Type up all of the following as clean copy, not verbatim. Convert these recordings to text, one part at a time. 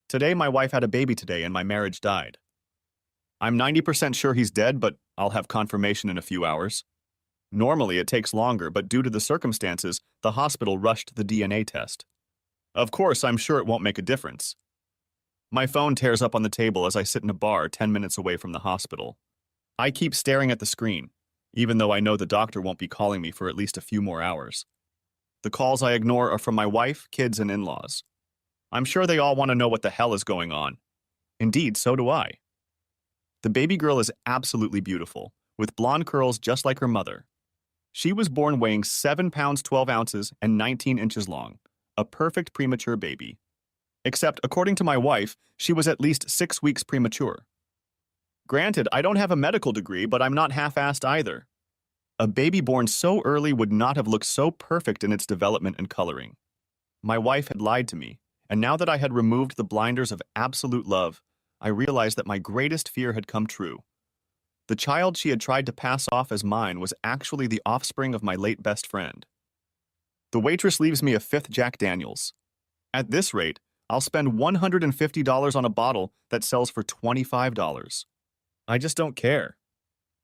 Today, my wife had a baby today and my marriage died. I'm 90% sure he's dead, but I'll have confirmation in a few hours. Normally, it takes longer, but due to the circumstances, the hospital rushed the DNA test. Of course, I'm sure it won't make a difference. My phone tears up on the table as I sit in a bar 10 minutes away from the hospital. I keep staring at the screen, even though I know the doctor won't be calling me for at least a few more hours. The calls I ignore are from my wife, kids, and in-laws. I'm sure they all want to know what the hell is going on. Indeed, so do I. The baby girl is absolutely beautiful, with blonde curls just like her mother. She was born weighing 7 pounds 12 ounces and 19 inches long, a perfect premature baby. Except, according to my wife, she was at least 6 weeks premature. Granted, I don't have a medical degree, but I'm not half-assed either. A baby born so early would not have looked so perfect in its development and coloring. My wife had lied to me, and now that I had removed the blinders of absolute love, I realized that my greatest fear had come true. The child she had tried to pass off as mine was actually the offspring of my late best friend. The waitress leaves me a fifth Jack Daniels. At this rate, I'll spend $150 on a bottle that sells for $25. I just don't care.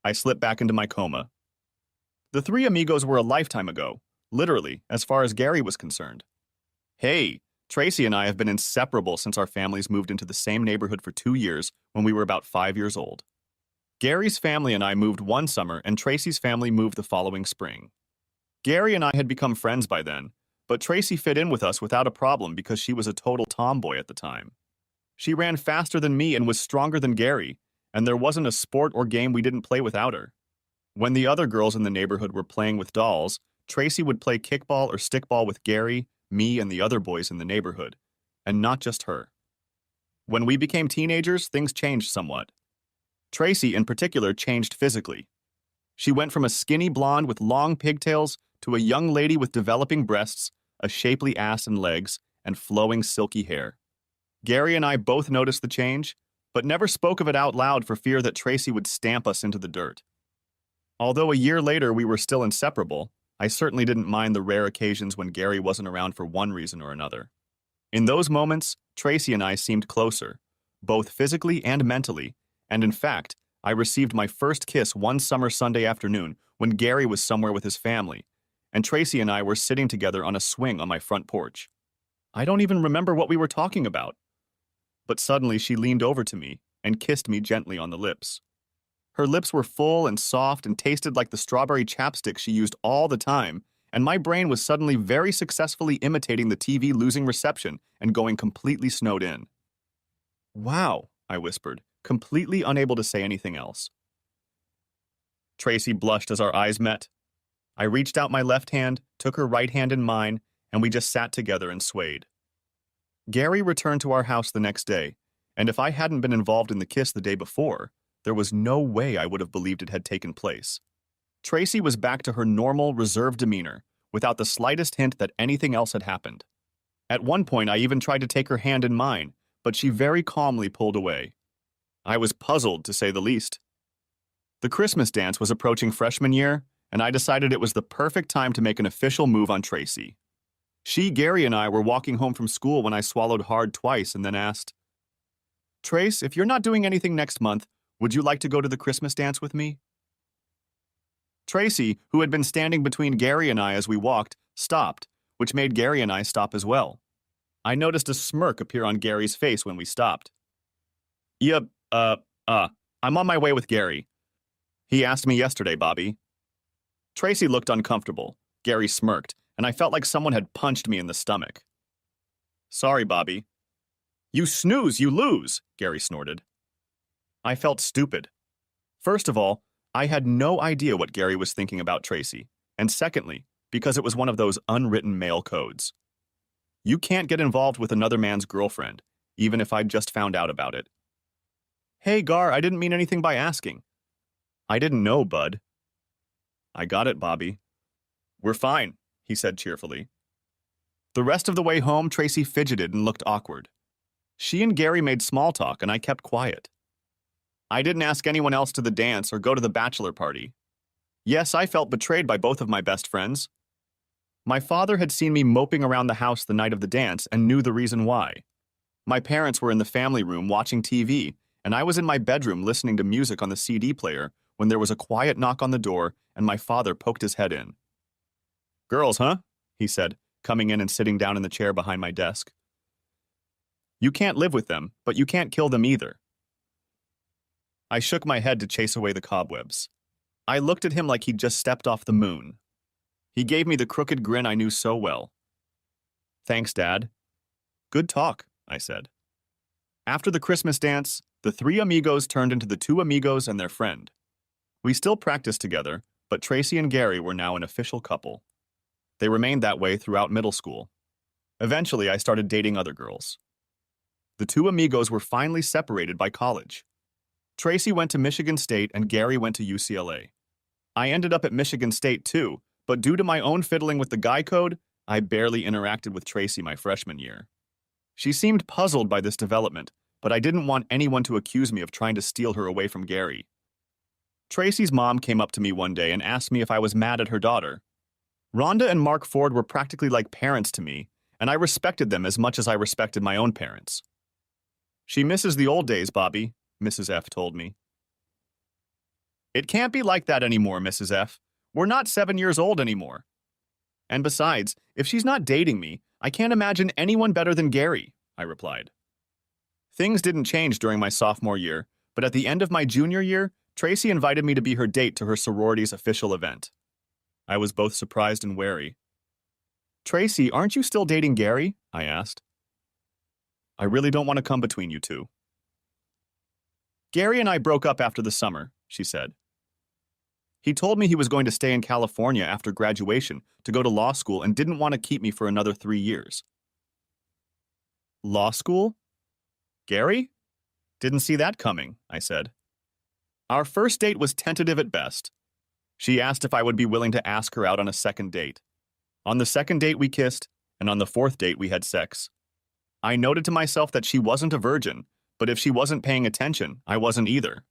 I slip back into my coma. The three amigos were a lifetime ago, literally, as far as Gary was concerned. Hey, Tracy and I have been inseparable since our families moved into the same neighborhood for 2 years when we were about 5 years old. Gary's family and I moved one summer, and Tracy's family moved the following spring. Gary and I had become friends by then, but Tracy fit in with us without a problem because she was a total tomboy at the time. She ran faster than me and was stronger than Gary, and there wasn't a sport or game we didn't play without her. When the other girls in the neighborhood were playing with dolls, Tracy would play kickball or stickball with Gary, me, and the other boys in the neighborhood, and not just her. When we became teenagers, things changed somewhat. Tracy, in particular, changed physically. She went from a skinny blonde with long pigtails to a young lady with developing breasts, a shapely ass and legs, and flowing silky hair. Gary and I both noticed the change, but never spoke of it out loud for fear that Tracy would stamp us into the dirt. Although a year later we were still inseparable, I certainly didn't mind the rare occasions when Gary wasn't around for one reason or another. In those moments, Tracy and I seemed closer, both physically and mentally, and in fact, I received my first kiss one summer Sunday afternoon when Gary was somewhere with his family, and Tracy and I were sitting together on a swing on my front porch. I don't even remember what we were talking about. But suddenly she leaned over to me and kissed me gently on the lips. Her lips were full and soft and tasted like the strawberry chapstick she used all the time, and my brain was suddenly very successfully imitating the TV losing reception and going completely snowed in. "Wow," I whispered, completely unable to say anything else. Tracy blushed as our eyes met. I reached out my left hand, took her right hand in mine, and we just sat together and swayed. Gary returned to our house the next day, and if I hadn't been involved in the kiss the day before, there was no way I would have believed it had taken place. Tracy was back to her normal, reserved demeanor, without the slightest hint that anything else had happened. At one point, I even tried to take her hand in mine, but she very calmly pulled away. I was puzzled, to say the least. The Christmas dance was approaching freshman year, and I decided it was the perfect time to make an official move on Tracy. She, Gary, and I were walking home from school when I swallowed hard twice and then asked, "Trace, if you're not doing anything next month, would you like to go to the Christmas dance with me?" Tracy, who had been standing between Gary and I as we walked, stopped, which made Gary and I stop as well. I noticed a smirk appear on Gary's face when we stopped. "Yeah, I'm on my way with Gary. He asked me yesterday, Bobby." Tracy looked uncomfortable. Gary smirked, and I felt like someone had punched me in the stomach. "Sorry, Bobby." "You snooze, you lose," Gary snorted. I felt stupid. First of all, I had no idea what Gary was thinking about Tracy, and secondly, because it was one of those unwritten male codes. You can't get involved with another man's girlfriend, even if I'd just found out about it. "Hey, Gar, I didn't mean anything by asking." "I didn't know, bud." "I got it, Bobby." "We're fine," he said cheerfully. The rest of the way home, Tracy fidgeted and looked awkward. She and Gary made small talk, and I kept quiet. I didn't ask anyone else to the dance or go to the bachelor party. Yes, I felt betrayed by both of my best friends. My father had seen me moping around the house the night of the dance and knew the reason why. My parents were in the family room watching TV, and I was in my bedroom listening to music on the CD player when there was a quiet knock on the door and my father poked his head in. "Girls, huh?" he said, coming in and sitting down in the chair behind my desk. "You can't live with them, but you can't kill them either." I shook my head to chase away the cobwebs. I looked at him like he'd just stepped off the moon. He gave me the crooked grin I knew so well. "Thanks, Dad." "Good talk," I said. After the Christmas dance, the three amigos turned into the two amigos and their friend. We still practiced together, but Tracy and Gary were now an official couple. They remained that way throughout middle school. Eventually, I started dating other girls. The two amigos were finally separated by college. Tracy went to Michigan State and Gary went to UCLA. I ended up at Michigan State too, but due to my own fiddling with the guy code, I barely interacted with Tracy my freshman year. She seemed puzzled by this development, but I didn't want anyone to accuse me of trying to steal her away from Gary. Tracy's mom came up to me one day and asked me if I was mad at her daughter. Rhonda and Mark Ford were practically like parents to me, and I respected them as much as I respected my own parents. "She misses the old days, Bobby," Mrs. F told me. "It can't be like that anymore, Mrs. F. We're not 7 years old anymore. And besides, if she's not dating me, I can't imagine anyone better than Gary," I replied. Things didn't change during my sophomore year, but at the end of my junior year, Tracy invited me to be her date to her sorority's official event. I was both surprised and wary. "Tracy, aren't you still dating Gary?" I asked. "I really don't want to come between you two." "Gary and I broke up after the summer," she said. "He told me he was going to stay in California after graduation to go to law school and didn't want to keep me for another 3 years." "Law school? Gary? Didn't see that coming," I said. Our first date was tentative at best. She asked if I would be willing to ask her out on a second date. On the second date we kissed, and on the fourth date we had sex. I noted to myself that she wasn't a virgin, but if she wasn't paying attention, I wasn't either.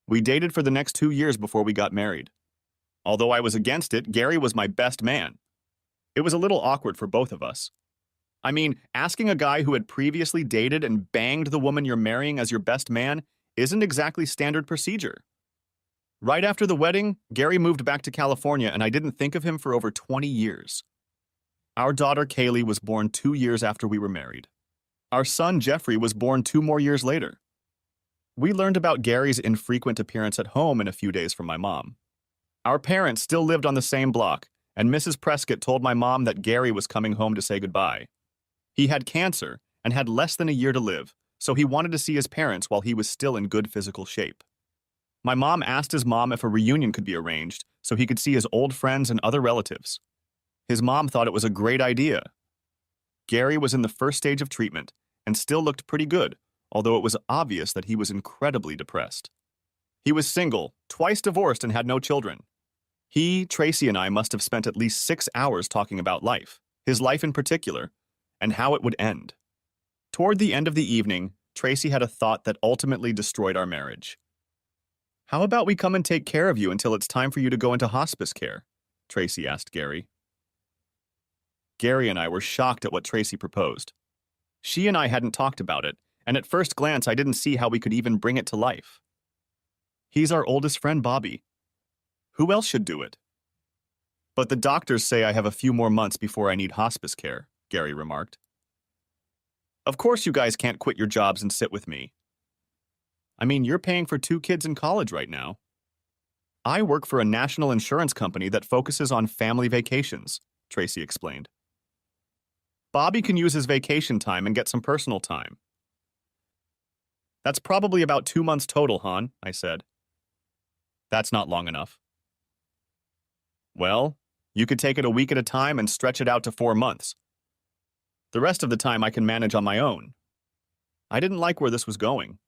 We dated for the next 2 years before we got married. Although I was against it, Gary was my best man. It was a little awkward for both of us. I mean, asking a guy who had previously dated and banged the woman you're marrying as your best man isn't exactly standard procedure. Right after the wedding, Gary moved back to California and I didn't think of him for over 20 years. Our daughter Kaylee was born 2 years after we were married. Our son Jeffrey was born 2 more years later. We learned about Gary's infrequent appearance at home in a few days from my mom. Our parents still lived on the same block, and Mrs. Prescott told my mom that Gary was coming home to say goodbye. He had cancer and had less than a year to live, so he wanted to see his parents while he was still in good physical shape. My mom asked his mom if a reunion could be arranged so he could see his old friends and other relatives. His mom thought it was a great idea. Gary was in the first stage of treatment and still looked pretty good, although it was obvious that he was incredibly depressed. He was single, twice divorced, and had no children. He, Tracy, and I must have spent at least 6 hours talking about life, his life in particular, and how it would end. Toward the end of the evening, Tracy had a thought that ultimately destroyed our marriage. "How about we come and take care of you until it's time for you to go into hospice care?" Tracy asked Gary. Gary and I were shocked at what Tracy proposed. She and I hadn't talked about it, and at first glance I didn't see how we could even bring it to life. "He's our oldest friend, Bobby. Who else should do it?" "But the doctors say I have a few more months before I need hospice care," Gary remarked. "Of course you guys can't quit your jobs and sit with me. I mean, you're paying for 2 kids in college right now." "I work for a national insurance company that focuses on family vacations," Tracy explained. "Bobby can use his vacation time and get some personal time." "That's probably about 2 months total, hon," I said. "That's not long enough." "Well, you could take it a week at a time and stretch it out to 4 months. The rest of the time I can manage on my own." I didn't like where this was going.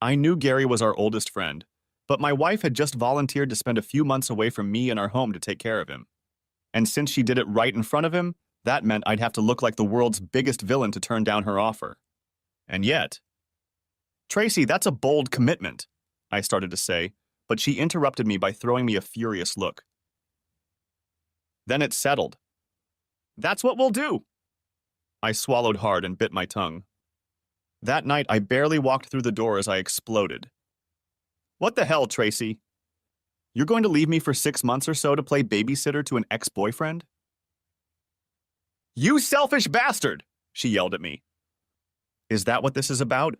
I knew Gary was our oldest friend, but my wife had just volunteered to spend a few months away from me and our home to take care of him. And since she did it right in front of him, that meant I'd have to look like the world's biggest villain to turn down her offer. And yet, "Tracy, that's a bold commitment," I started to say, but she interrupted me by throwing me a furious look. "Then it's settled." "That's what we'll do." I swallowed hard and bit my tongue. That night, I barely walked through the door as I exploded. What the hell, Tracy? You're going to leave me for 6 months or so to play babysitter to an ex-boyfriend? You selfish bastard! She yelled at me. Is that what this is about?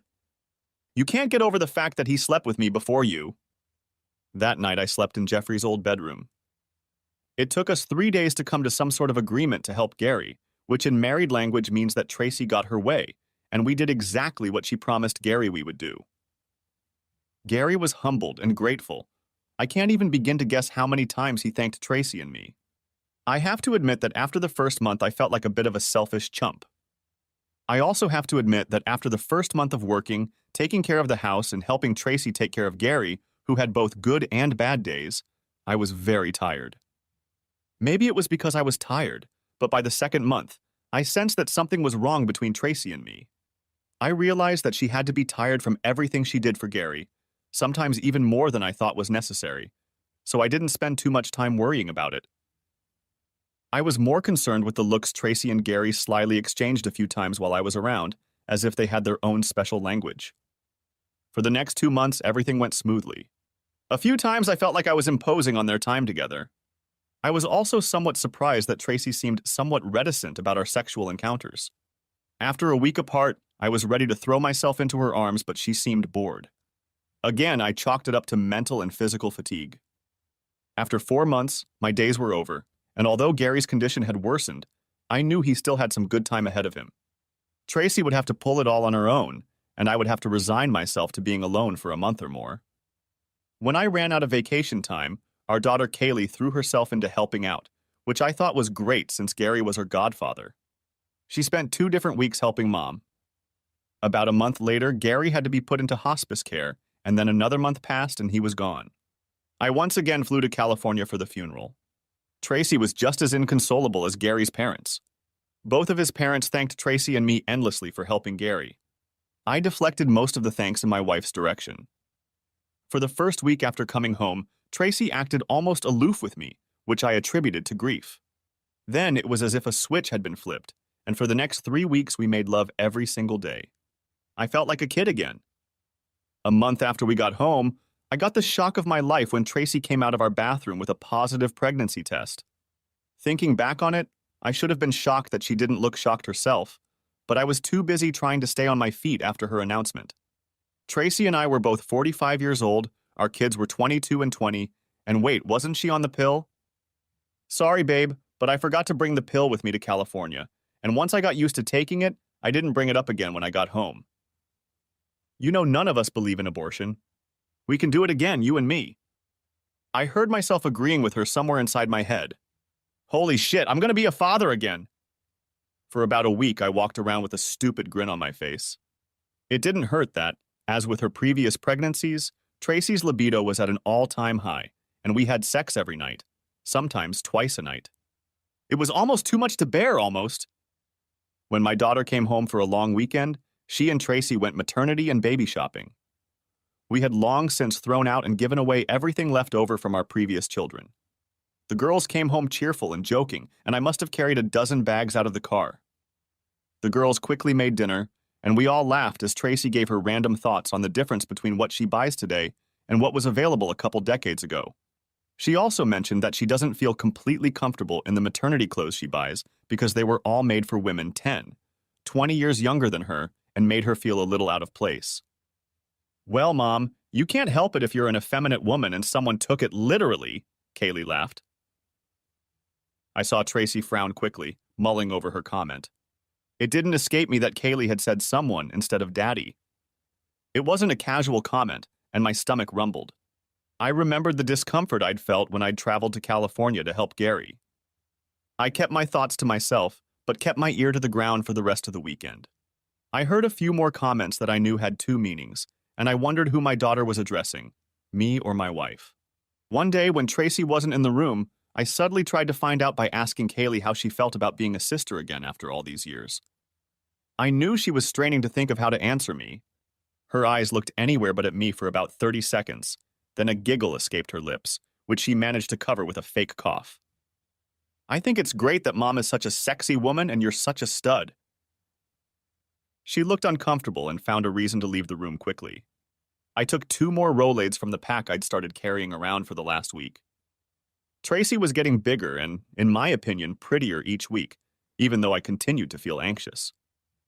You can't get over the fact that he slept with me before you. That night, I slept in Jeffrey's old bedroom. It took us 3 days to come to some sort of agreement to help Gary, which in married language means that Tracy got her way, and we did exactly what she promised Gary we would do. Gary was humbled and grateful. I can't even begin to guess how many times he thanked Tracy and me. I have to admit that after the first month, I felt like a bit of a selfish chump. I also have to admit that after the first month of working, taking care of the house, and helping Tracy take care of Gary, who had both good and bad days, I was very tired. Maybe it was because I was tired, but by the second month, I sensed that something was wrong between Tracy and me. I realized that she had to be tired from everything she did for Gary, sometimes even more than I thought was necessary, so I didn't spend too much time worrying about it. I was more concerned with the looks Tracy and Gary slyly exchanged a few times while I was around, as if they had their own special language. For the next 2 months, everything went smoothly. A few times I felt like I was imposing on their time together. I was also somewhat surprised that Tracy seemed somewhat reticent about our sexual encounters. After a week apart, I was ready to throw myself into her arms, but she seemed bored. Again, I chalked it up to mental and physical fatigue. After 4 months, my days were over, and although Gary's condition had worsened, I knew he still had some good time ahead of him. Tracy would have to pull it all on her own, and I would have to resign myself to being alone for a month or more. When I ran out of vacation time, our daughter Kaylee threw herself into helping out, which I thought was great since Gary was her godfather. She spent 2 different weeks helping Mom. About a month later, Gary had to be put into hospice care, and then another month passed and he was gone. I once again flew to California for the funeral. Tracy was just as inconsolable as Gary's parents. Both of his parents thanked Tracy and me endlessly for helping Gary. I deflected most of the thanks in my wife's direction. For the first week after coming home, Tracy acted almost aloof with me, which I attributed to grief. Then it was as if a switch had been flipped, and for the next 3 weeks we made love every single day. I felt like a kid again. A month after we got home, I got the shock of my life when Tracy came out of our bathroom with a positive pregnancy test. Thinking back on it, I should have been shocked that she didn't look shocked herself, but I was too busy trying to stay on my feet after her announcement. Tracy and I were both 45 years old, our kids were 22 and 20, and wait, wasn't she on the pill? Sorry, babe, but I forgot to bring the pill with me to California, and once I got used to taking it, I didn't bring it up again when I got home. You know, none of us believe in abortion. We can do it again, you and me. I heard myself agreeing with her somewhere inside my head. Holy shit, I'm gonna be a father again. For about a week, I walked around with a stupid grin on my face. It didn't hurt that, as with her previous pregnancies, Tracy's libido was at an all-time high, and we had sex every night, sometimes twice a night. It was almost too much to bear, almost. When my daughter came home for a long weekend, she and Tracy went maternity and baby shopping. We had long since thrown out and given away everything left over from our previous children. The girls came home cheerful and joking, and I must have carried a dozen bags out of the car. The girls quickly made dinner, and we all laughed as Tracy gave her random thoughts on the difference between what she buys today and what was available a couple decades ago. She also mentioned that she doesn't feel completely comfortable in the maternity clothes she buys because they were all made for women 10, 20 years younger than her, and made her feel a little out of place. Well, Mom, you can't help it if you're an effeminate woman and someone took it literally, Kaylee laughed. I saw Tracy frown quickly, mulling over her comment. It didn't escape me that Kaylee had said someone instead of daddy. It wasn't a casual comment, and my stomach rumbled. I remembered the discomfort I'd felt when I'd traveled to California to help Gary. I kept my thoughts to myself, but kept my ear to the ground for the rest of the weekend. I heard a few more comments that I knew had 2 meanings, and I wondered who my daughter was addressing, me or my wife. One day, when Tracy wasn't in the room, I subtly tried to find out by asking Kaylee how she felt about being a sister again after all these years. I knew she was straining to think of how to answer me. Her eyes looked anywhere but at me for about 30 seconds, then a giggle escaped her lips, which she managed to cover with a fake cough. I think it's great that Mom is such a sexy woman and you're such a stud. She looked uncomfortable and found a reason to leave the room quickly. I took 2 more Rolaids from the pack I'd started carrying around for the last week. Tracy was getting bigger and, in my opinion, prettier each week, even though I continued to feel anxious.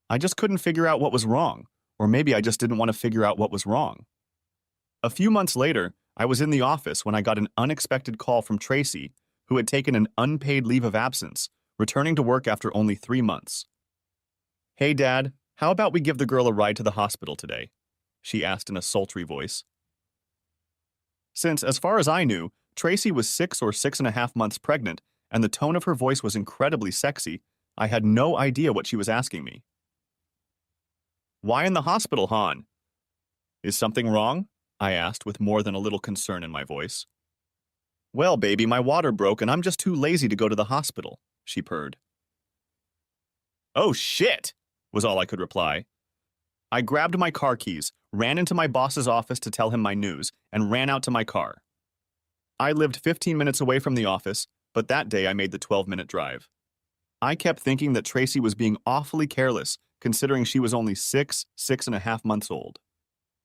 I just couldn't figure out what was wrong, or maybe I just didn't want to figure out what was wrong. A few months later, I was in the office when I got an unexpected call from Tracy, who had taken an unpaid leave of absence, returning to work after only 3 months. "Hey, Dad, how about we give the girl a ride to the hospital today?" she asked in a sultry voice. Since, as far as I knew, Tracy was 6 or 6.5 months pregnant, and the tone of her voice was incredibly sexy, I had no idea what she was asking me. "Why in the hospital, Han?" "Is something wrong?" I asked with more than a little concern in my voice. "Well, baby, my water broke and I'm just too lazy to go to the hospital," she purred. "Oh, shit!" was all I could reply. I grabbed my car keys, ran into my boss's office to tell him my news, and ran out to my car. I lived 15 minutes away from the office, but that day I made the 12-minute drive. I kept thinking that Tracy was being awfully careless, considering she was only 6.5 months old.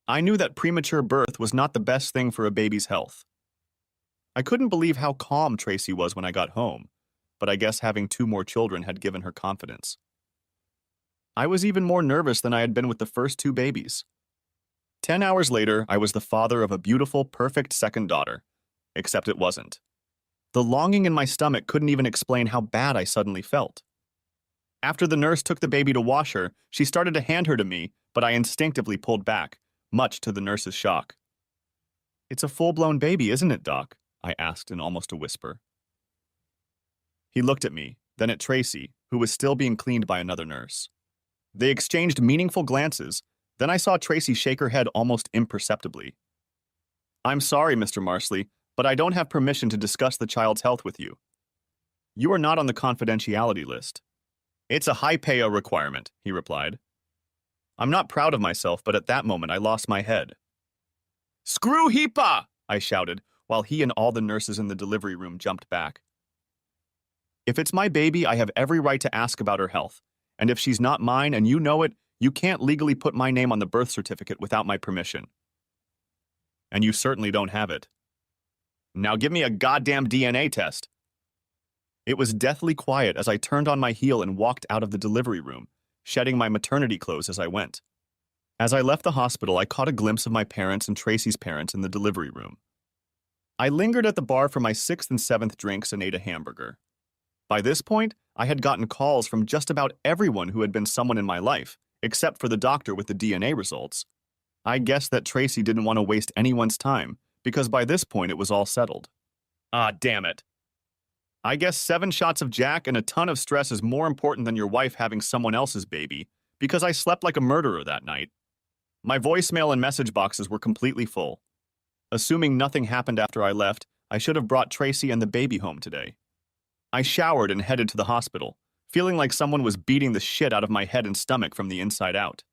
I knew that premature birth was not the best thing for a baby's health. I couldn't believe how calm Tracy was when I got home, but I guess having 2 more children had given her confidence. I was even more nervous than I had been with the first 2 babies. 10 hours later, I was the father of a beautiful, perfect second daughter, except it wasn't. The longing in my stomach couldn't even explain how bad I suddenly felt. After the nurse took the baby to wash her, she started to hand her to me, but I instinctively pulled back, much to the nurse's shock. "It's a full-blown baby, isn't it, Doc?" I asked in almost a whisper. He looked at me, then at Tracy, who was still being cleaned by another nurse. They exchanged meaningful glances, then I saw Tracy shake her head almost imperceptibly. "I'm sorry, Mr. Marsley, but I don't have permission to discuss the child's health with you. You are not on the confidentiality list." "It's a high payo requirement," he replied. I'm not proud of myself, but at that moment I lost my head. "Screw HIPAA!" I shouted, while he and all the nurses in the delivery room jumped back. If it's my baby, I have every right to ask about her health. And if she's not mine and you know it, you can't legally put my name on the birth certificate without my permission. And you certainly don't have it. Now give me a goddamn DNA test. It was deathly quiet as I turned on my heel and walked out of the delivery room, shedding my maternity clothes as I went. As I left the hospital, I caught a glimpse of my parents and Tracy's parents in the delivery room. I lingered at the bar for my 6th and 7th drinks and ate a hamburger. By this point, I had gotten calls from just about everyone who had been someone in my life, except for the doctor with the DNA results. I guessed that Tracy didn't want to waste anyone's time, because by this point it was all settled. Ah, damn it. I guess 7 shots of Jack and a ton of stress is more important than your wife having someone else's baby, because I slept like a murderer that night. My voicemail and message boxes were completely full. Assuming nothing happened after I left, I should have brought Tracy and the baby home today. I showered and headed to the hospital, feeling like someone was beating the shit out of my head and stomach from the inside out.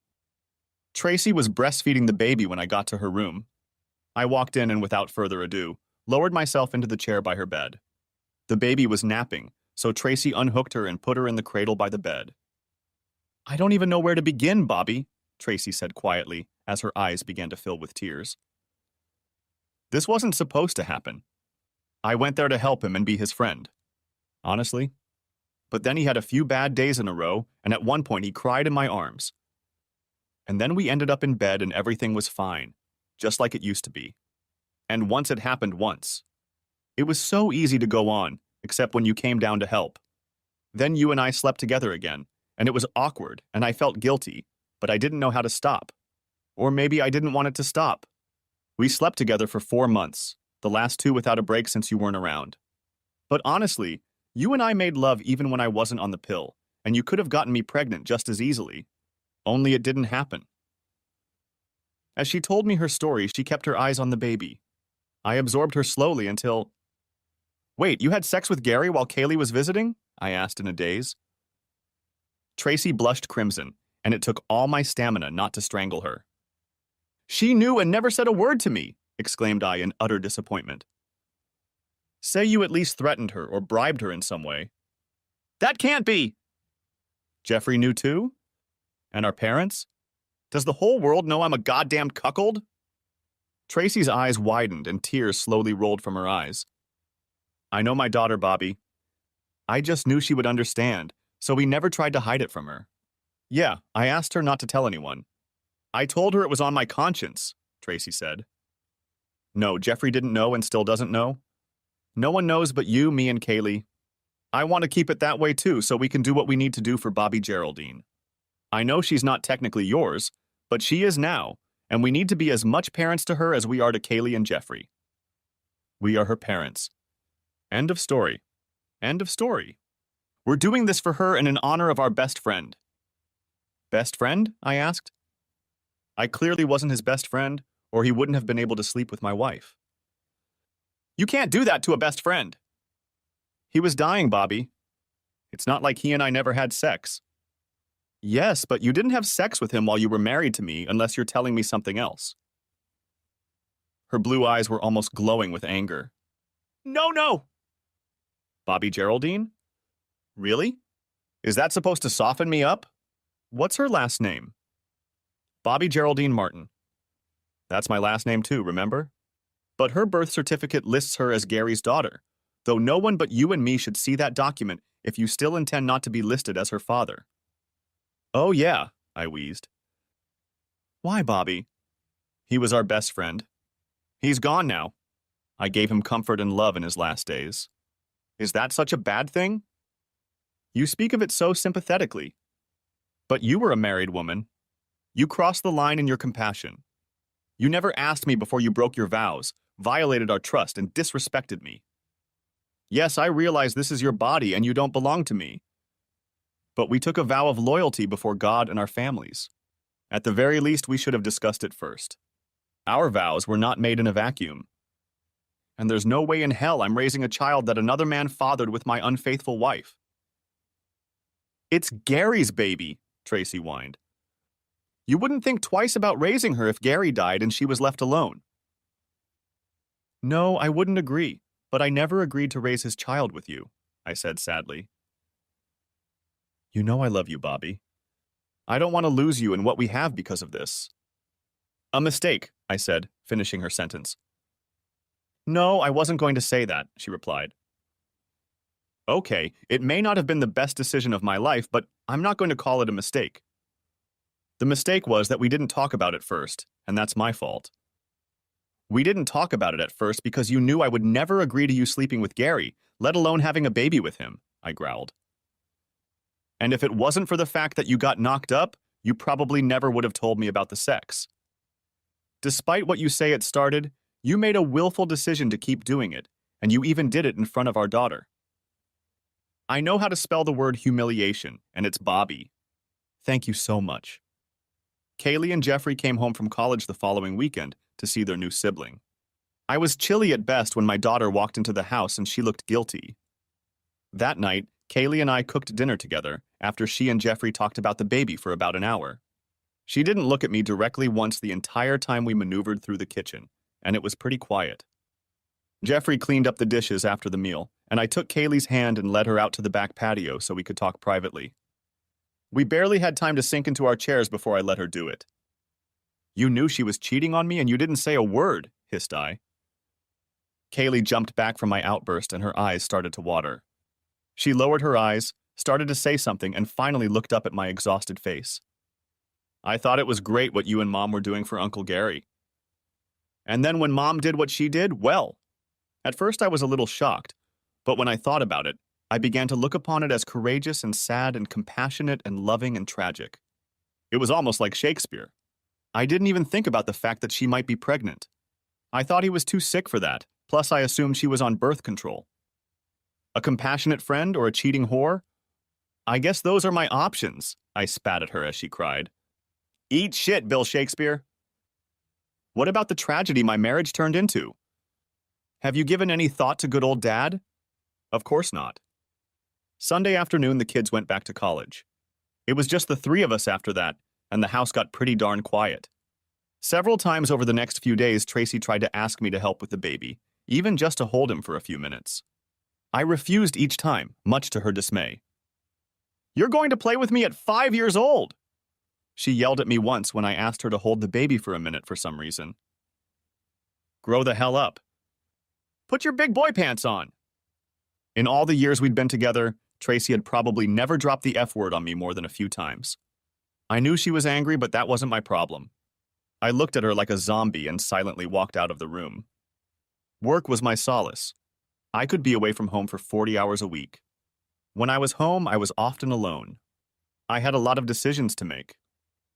Tracy was breastfeeding the baby when I got to her room. I walked in and without further ado, lowered myself into the chair by her bed. The baby was napping, so Tracy unhooked her and put her in the cradle by the bed. "I don't even know where to begin, Bobby," Tracy said quietly, as her eyes began to fill with tears. This wasn't supposed to happen. I went there to help him and be his friend. Honestly. But then he had a few bad days in a row, and at one point he cried in my arms. And then we ended up in bed and everything was fine, just like it used to be. And once it happened once. It was so easy to go on, except when you came down to help. Then you and I slept together again, and it was awkward, and I felt guilty, but I didn't know how to stop. Or maybe I didn't want it to stop. We slept together for 4 months, the last 2 without a break since you weren't around. But honestly, you and I made love even when I wasn't on the pill, and you could have gotten me pregnant just as easily. Only it didn't happen. As she told me her story, she kept her eyes on the baby. I absorbed her slowly until... "Wait, you had sex with Gary while Kaylee was visiting?" I asked in a daze. Tracy blushed crimson, and it took all my stamina not to strangle her. "She knew and never said a word to me," exclaimed I in utter disappointment. "Say you at least threatened her or bribed her in some way." "That can't be!" "Jeffrey knew too?" And our parents? Does the whole world know I'm a goddamn cuckold? Tracy's eyes widened and tears slowly rolled from her eyes. I know my daughter, Bobby. I just knew she would understand, so we never tried to hide it from her. Yeah, I asked her not to tell anyone. I told her it was on my conscience, Tracy said. No, Jeffrey didn't know and still doesn't know. No one knows but you, me, and Kaylee. I want to keep it that way too, so we can do what we need to do for Bobby Geraldine. I know she's not technically yours, but she is now, and we need to be as much parents to her as we are to Kaylee and Jeffrey. We are her parents. End of story. End of story. We're doing this for her and in honor of our best friend. Best friend? I asked. I clearly wasn't his best friend, or he wouldn't have been able to sleep with my wife. You can't do that to a best friend. He was dying, Bobby. It's not like he and I never had sex. Yes, but you didn't have sex with him while you were married to me unless you're telling me something else. Her blue eyes were almost glowing with anger. No! Bobby Geraldine? Really? Is that supposed to soften me up? What's her last name? Bobby Geraldine Martin. That's my last name too, remember? But her birth certificate lists her as Gary's daughter, though no one but you and me should see that document if you still intend not to be listed as her father. Oh yeah, I wheezed. Why, Bobby? He was our best friend. He's gone now. I gave him comfort and love in his last days. Is that such a bad thing? You speak of it so sympathetically. But you were a married woman. You crossed the line in your compassion. You never asked me before you broke your vows, violated our trust, and disrespected me. Yes, I realize this is your body and you don't belong to me. But we took a vow of loyalty before God and our families. At the very least, we should have discussed it first. Our vows were not made in a vacuum. And there's no way in hell I'm raising a child that another man fathered with my unfaithful wife. It's Gary's baby, Tracy whined. You wouldn't think twice about raising her if Gary died and she was left alone. No, I wouldn't agree, but I never agreed to raise his child with you, I said sadly. You know I love you, Bobby. I don't want to lose you and what we have because of this. A mistake, I said, finishing her sentence. No, I wasn't going to say that, she replied. Okay, it may not have been the best decision of my life, but I'm not going to call it a mistake. The mistake was that we didn't talk about it first, and that's my fault. We didn't talk about it at first because you knew I would never agree to you sleeping with Gary, let alone having a baby with him, I growled. And if it wasn't for the fact that you got knocked up, you probably never would have told me about the sex. Despite what you say it started, you made a willful decision to keep doing it, and you even did it in front of our daughter. I know how to spell the word humiliation, and it's Bobby. Thank you so much. Kaylee and Jeffrey came home from college the following weekend to see their new sibling. I was chilly at best when my daughter walked into the house and she looked guilty. That night, Kaylee and I cooked dinner together after she and Jeffrey talked about the baby for about an hour. She didn't look at me directly once the entire time we maneuvered through the kitchen, and it was pretty quiet. Jeffrey cleaned up the dishes after the meal, and I took Kaylee's hand and led her out to the back patio so we could talk privately. We barely had time to sink into our chairs before I let her do it. You knew she was cheating on me and you didn't say a word, hissed I. Kaylee jumped back from my outburst and her eyes started to water. She lowered her eyes, started to say something, and finally looked up at my exhausted face. I thought it was great what you and Mom were doing for Uncle Gary. And then when Mom did what she did, well, at first I was a little shocked, but when I thought about it, I began to look upon it as courageous and sad and compassionate and loving and tragic. It was almost like Shakespeare. I didn't even think about the fact that she might be pregnant. I thought he was too sick for that, plus I assumed she was on birth control. A compassionate friend or a cheating whore? I guess those are my options, I spat at her as she cried. Eat shit, Bill Shakespeare. What about the tragedy my marriage turned into? Have you given any thought to good old Dad? Of course not. Sunday afternoon, the kids went back to college. It was just the three of us after that, and the house got pretty darn quiet. Several times over the next few days, Tracy tried to ask me to help with the baby, even just to hold him for a few minutes. I refused each time, much to her dismay. You're going to play with me at 5 years old. She yelled at me once when I asked her to hold the baby for a minute for some reason. Grow the hell up. Put your big boy pants on. In all the years we'd been together, Tracy had probably never dropped the F word on me more than a few times. I knew she was angry, but that wasn't my problem. I looked at her like a zombie and silently walked out of the room. Work was my solace. I could be away from home for 40 hours a week. When I was home, I was often alone. I had a lot of decisions to make.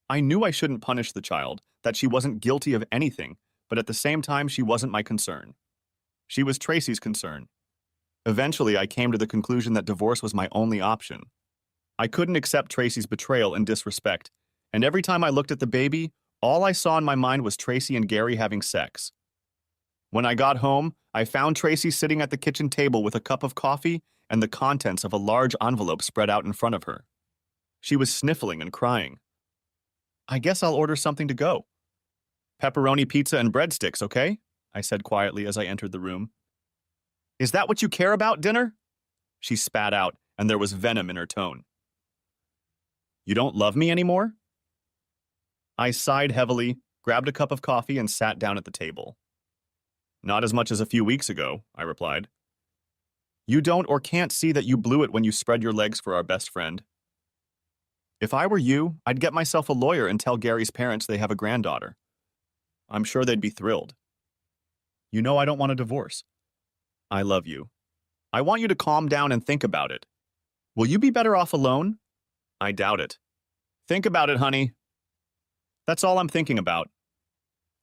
I knew I shouldn't punish the child, that she wasn't guilty of anything, but at the same time, she wasn't my concern. She was Tracy's concern. Eventually, I came to the conclusion that divorce was my only option. I couldn't accept Tracy's betrayal and disrespect, and every time I looked at the baby, all I saw in my mind was Tracy and Gary having sex. When I got home, I found Tracy sitting at the kitchen table with a cup of coffee and the contents of a large envelope spread out in front of her. She was sniffling and crying. I guess I'll order something to go. Pepperoni pizza and breadsticks, okay? I said quietly as I entered the room. Is that what you care about, dinner? She spat out, and there was venom in her tone. You don't love me anymore? I sighed heavily, grabbed a cup of coffee, and sat down at the table. Not as much as a few weeks ago, I replied. You don't or can't see that you blew it when you spread your legs for our best friend. If I were you, I'd get myself a lawyer and tell Gary's parents they have a granddaughter. I'm sure they'd be thrilled. You know I don't want a divorce. I love you. I want you to calm down and think about it. Will you be better off alone? I doubt it. Think about it, honey. That's all I'm thinking about.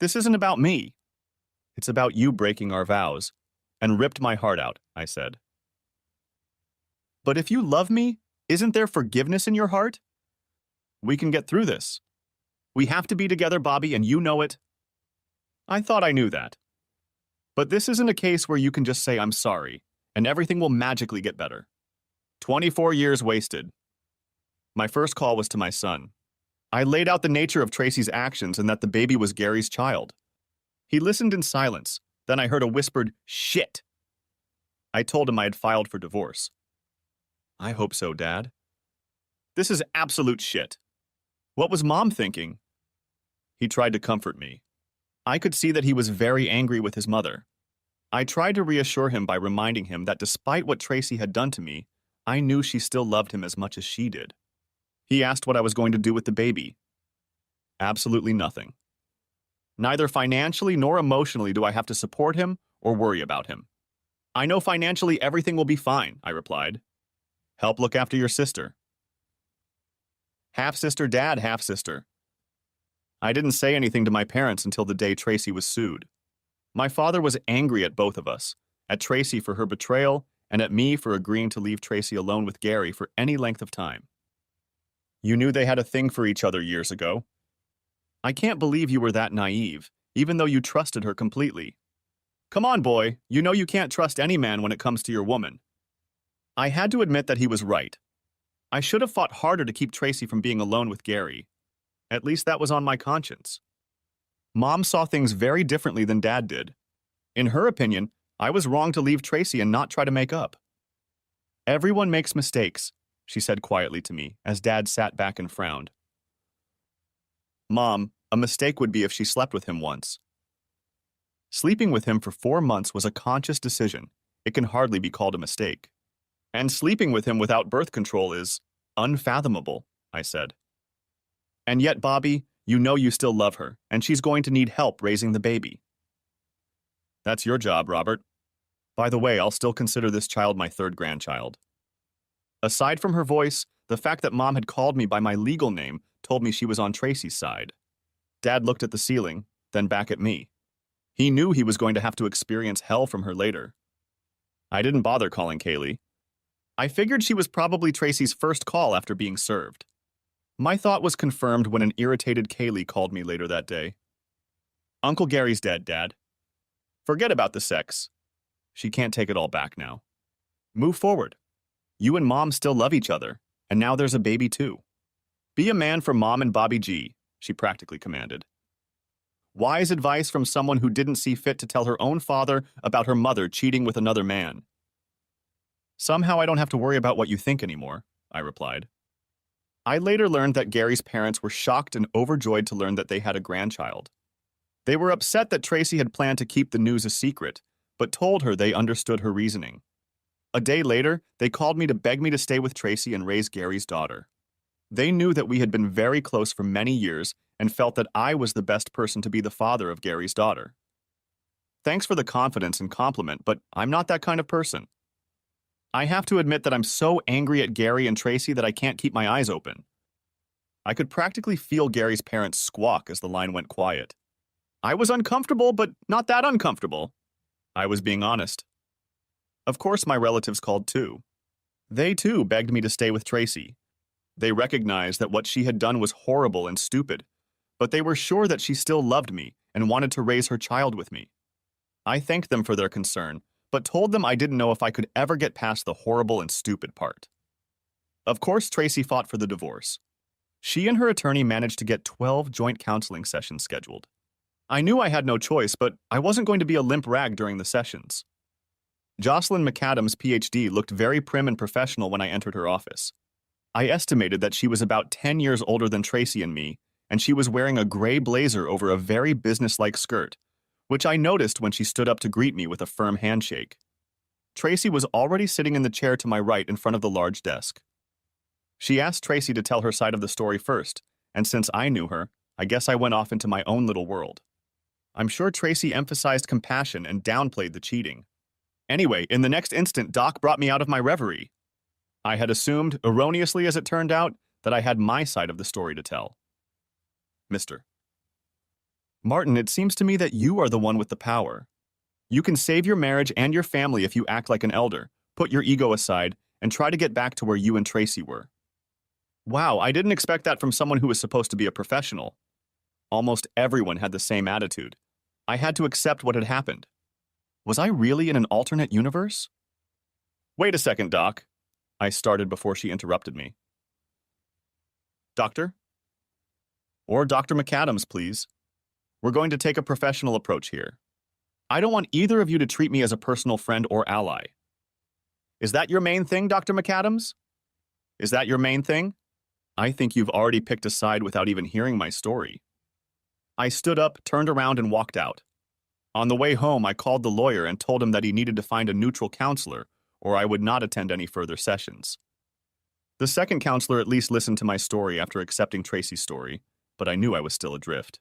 This isn't about me. It's about you breaking our vows, and ripped my heart out, I said. But if you love me, isn't there forgiveness in your heart? We can get through this. We have to be together, Bobby, and you know it. I thought I knew that. But this isn't a case where you can just say I'm sorry, and everything will magically get better. 24 years wasted. My first call was to my son. I laid out the nature of Tracy's actions and that the baby was Gary's child. He listened in silence. Then I heard a whispered, "Shit!" I told him I had filed for divorce. I hope so, Dad. This is absolute shit. What was Mom thinking? He tried to comfort me. I could see that he was very angry with his mother. I tried to reassure him by reminding him that despite what Tracy had done to me, I knew she still loved him as much as she did. He asked what I was going to do with the baby. Absolutely nothing. Neither financially nor emotionally do I have to support him or worry about him. I know financially everything will be fine, I replied. Help look after your sister. Half-sister, Dad, half-sister. I didn't say anything to my parents until the day Tracy was sued. My father was angry at both of us, at Tracy for her betrayal and at me for agreeing to leave Tracy alone with Gary for any length of time. You knew they had a thing for each other years ago. I can't believe you were that naive, even though you trusted her completely. Come on, boy, you know you can't trust any man when it comes to your woman. I had to admit that he was right. I should have fought harder to keep Tracy from being alone with Gary. At least that was on my conscience. Mom saw things very differently than Dad did. In her opinion, I was wrong to leave Tracy and not try to make up. Everyone makes mistakes, she said quietly to me as Dad sat back and frowned. Mom, a mistake would be if she slept with him once. Sleeping with him for 4 months was a conscious decision. It can hardly be called a mistake. And sleeping with him without birth control is unfathomable, I said. And yet, Bobby, you know you still love her, and she's going to need help raising the baby. That's your job, Robert. By the way, I'll still consider this child my third grandchild. Aside from her voice, the fact that Mom had called me by my legal name told me she was on Tracy's side. Dad looked at the ceiling, then back at me. He knew he was going to have to experience hell from her later. I didn't bother calling Kaylee. I figured she was probably Tracy's first call after being served. My thought was confirmed when an irritated Kaylee called me later that day. Uncle Gary's dead, Dad. Forget about the sex. She can't take it all back now. Move forward. You and Mom still love each other, and now there's a baby too. Be a man for Mom and Bobby G, she practically commanded. Wise advice from someone who didn't see fit to tell her own father about her mother cheating with another man. Somehow I don't have to worry about what you think anymore, I replied. I later learned that Gary's parents were shocked and overjoyed to learn that they had a grandchild. They were upset that Tracy had planned to keep the news a secret, but told her they understood her reasoning. A day later, they called me to beg me to stay with Tracy and raise Gary's daughter. They knew that we had been very close for many years and felt that I was the best person to be the father of Gary's daughter. Thanks for the confidence and compliment, but I'm not that kind of person. I have to admit that I'm so angry at Gary and Tracy that I can't keep my eyes open. I could practically feel Gary's parents squawk as the line went quiet. I was uncomfortable, but not that uncomfortable. I was being honest. Of course, my relatives called too. They too begged me to stay with Tracy. They recognized that what she had done was horrible and stupid, but they were sure that she still loved me and wanted to raise her child with me. I thanked them for their concern, but told them I didn't know if I could ever get past the horrible and stupid part. Of course, Tracy fought for the divorce. She and her attorney managed to get 12 joint counseling sessions scheduled. I knew I had no choice, but I wasn't going to be a limp rag during the sessions. Jocelyn McAdams' PhD looked very prim and professional when I entered her office. I estimated that she was about 10 years older than Tracy and me, and she was wearing a gray blazer over a very businesslike skirt, which I noticed when she stood up to greet me with a firm handshake. Tracy was already sitting in the chair to my right in front of the large desk. She asked Tracy to tell her side of the story first, and since I knew her, I guess I went off into my own little world. I'm sure Tracy emphasized compassion and downplayed the cheating. Anyway, in the next instant, Doc brought me out of my reverie. I had assumed, erroneously as it turned out, that I had my side of the story to tell. Mr. Martin, it seems to me that you are the one with the power. You can save your marriage and your family if you act like an elder, put your ego aside, and try to get back to where you and Tracy were. Wow, I didn't expect that from someone who was supposed to be a professional. Almost everyone had the same attitude. I had to accept what had happened. Was I really in an alternate universe? Wait a second, Doc. I started before she interrupted me. Doctor? Or Dr. McAdams, please. We're going to take a professional approach here. I don't want either of you to treat me as a personal friend or ally. Is that your main thing, Dr. McAdams? Is that your main thing? I think you've already picked a side without even hearing my story. I stood up, turned around, and walked out. On the way home, I called the lawyer and told him that he needed to find a neutral counselor, or I would not attend any further sessions. The second counselor at least listened to my story after accepting Tracy's story, but I knew I was still adrift.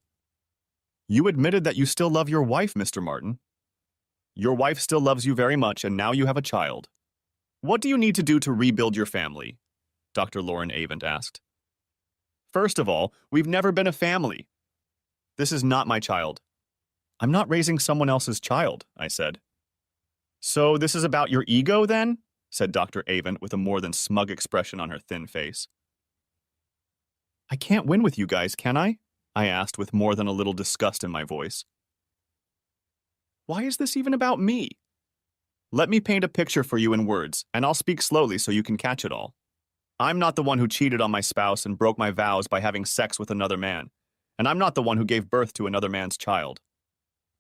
You admitted that you still love your wife, Mr. Martin. Your wife still loves you very much, and now you have a child. What do you need to do to rebuild your family? Dr. Lauren Avent asked. First of all, we've never been a family. This is not my child. I'm not raising someone else's child, I said. So this is about your ego, then? Said Dr. Avent with a more than smug expression on her thin face. I can't win with you guys, can I? I asked with more than a little disgust in my voice. Why is this even about me? Let me paint a picture for you in words, and I'll speak slowly so you can catch it all. I'm not the one who cheated on my spouse and broke my vows by having sex with another man, and I'm not the one who gave birth to another man's child.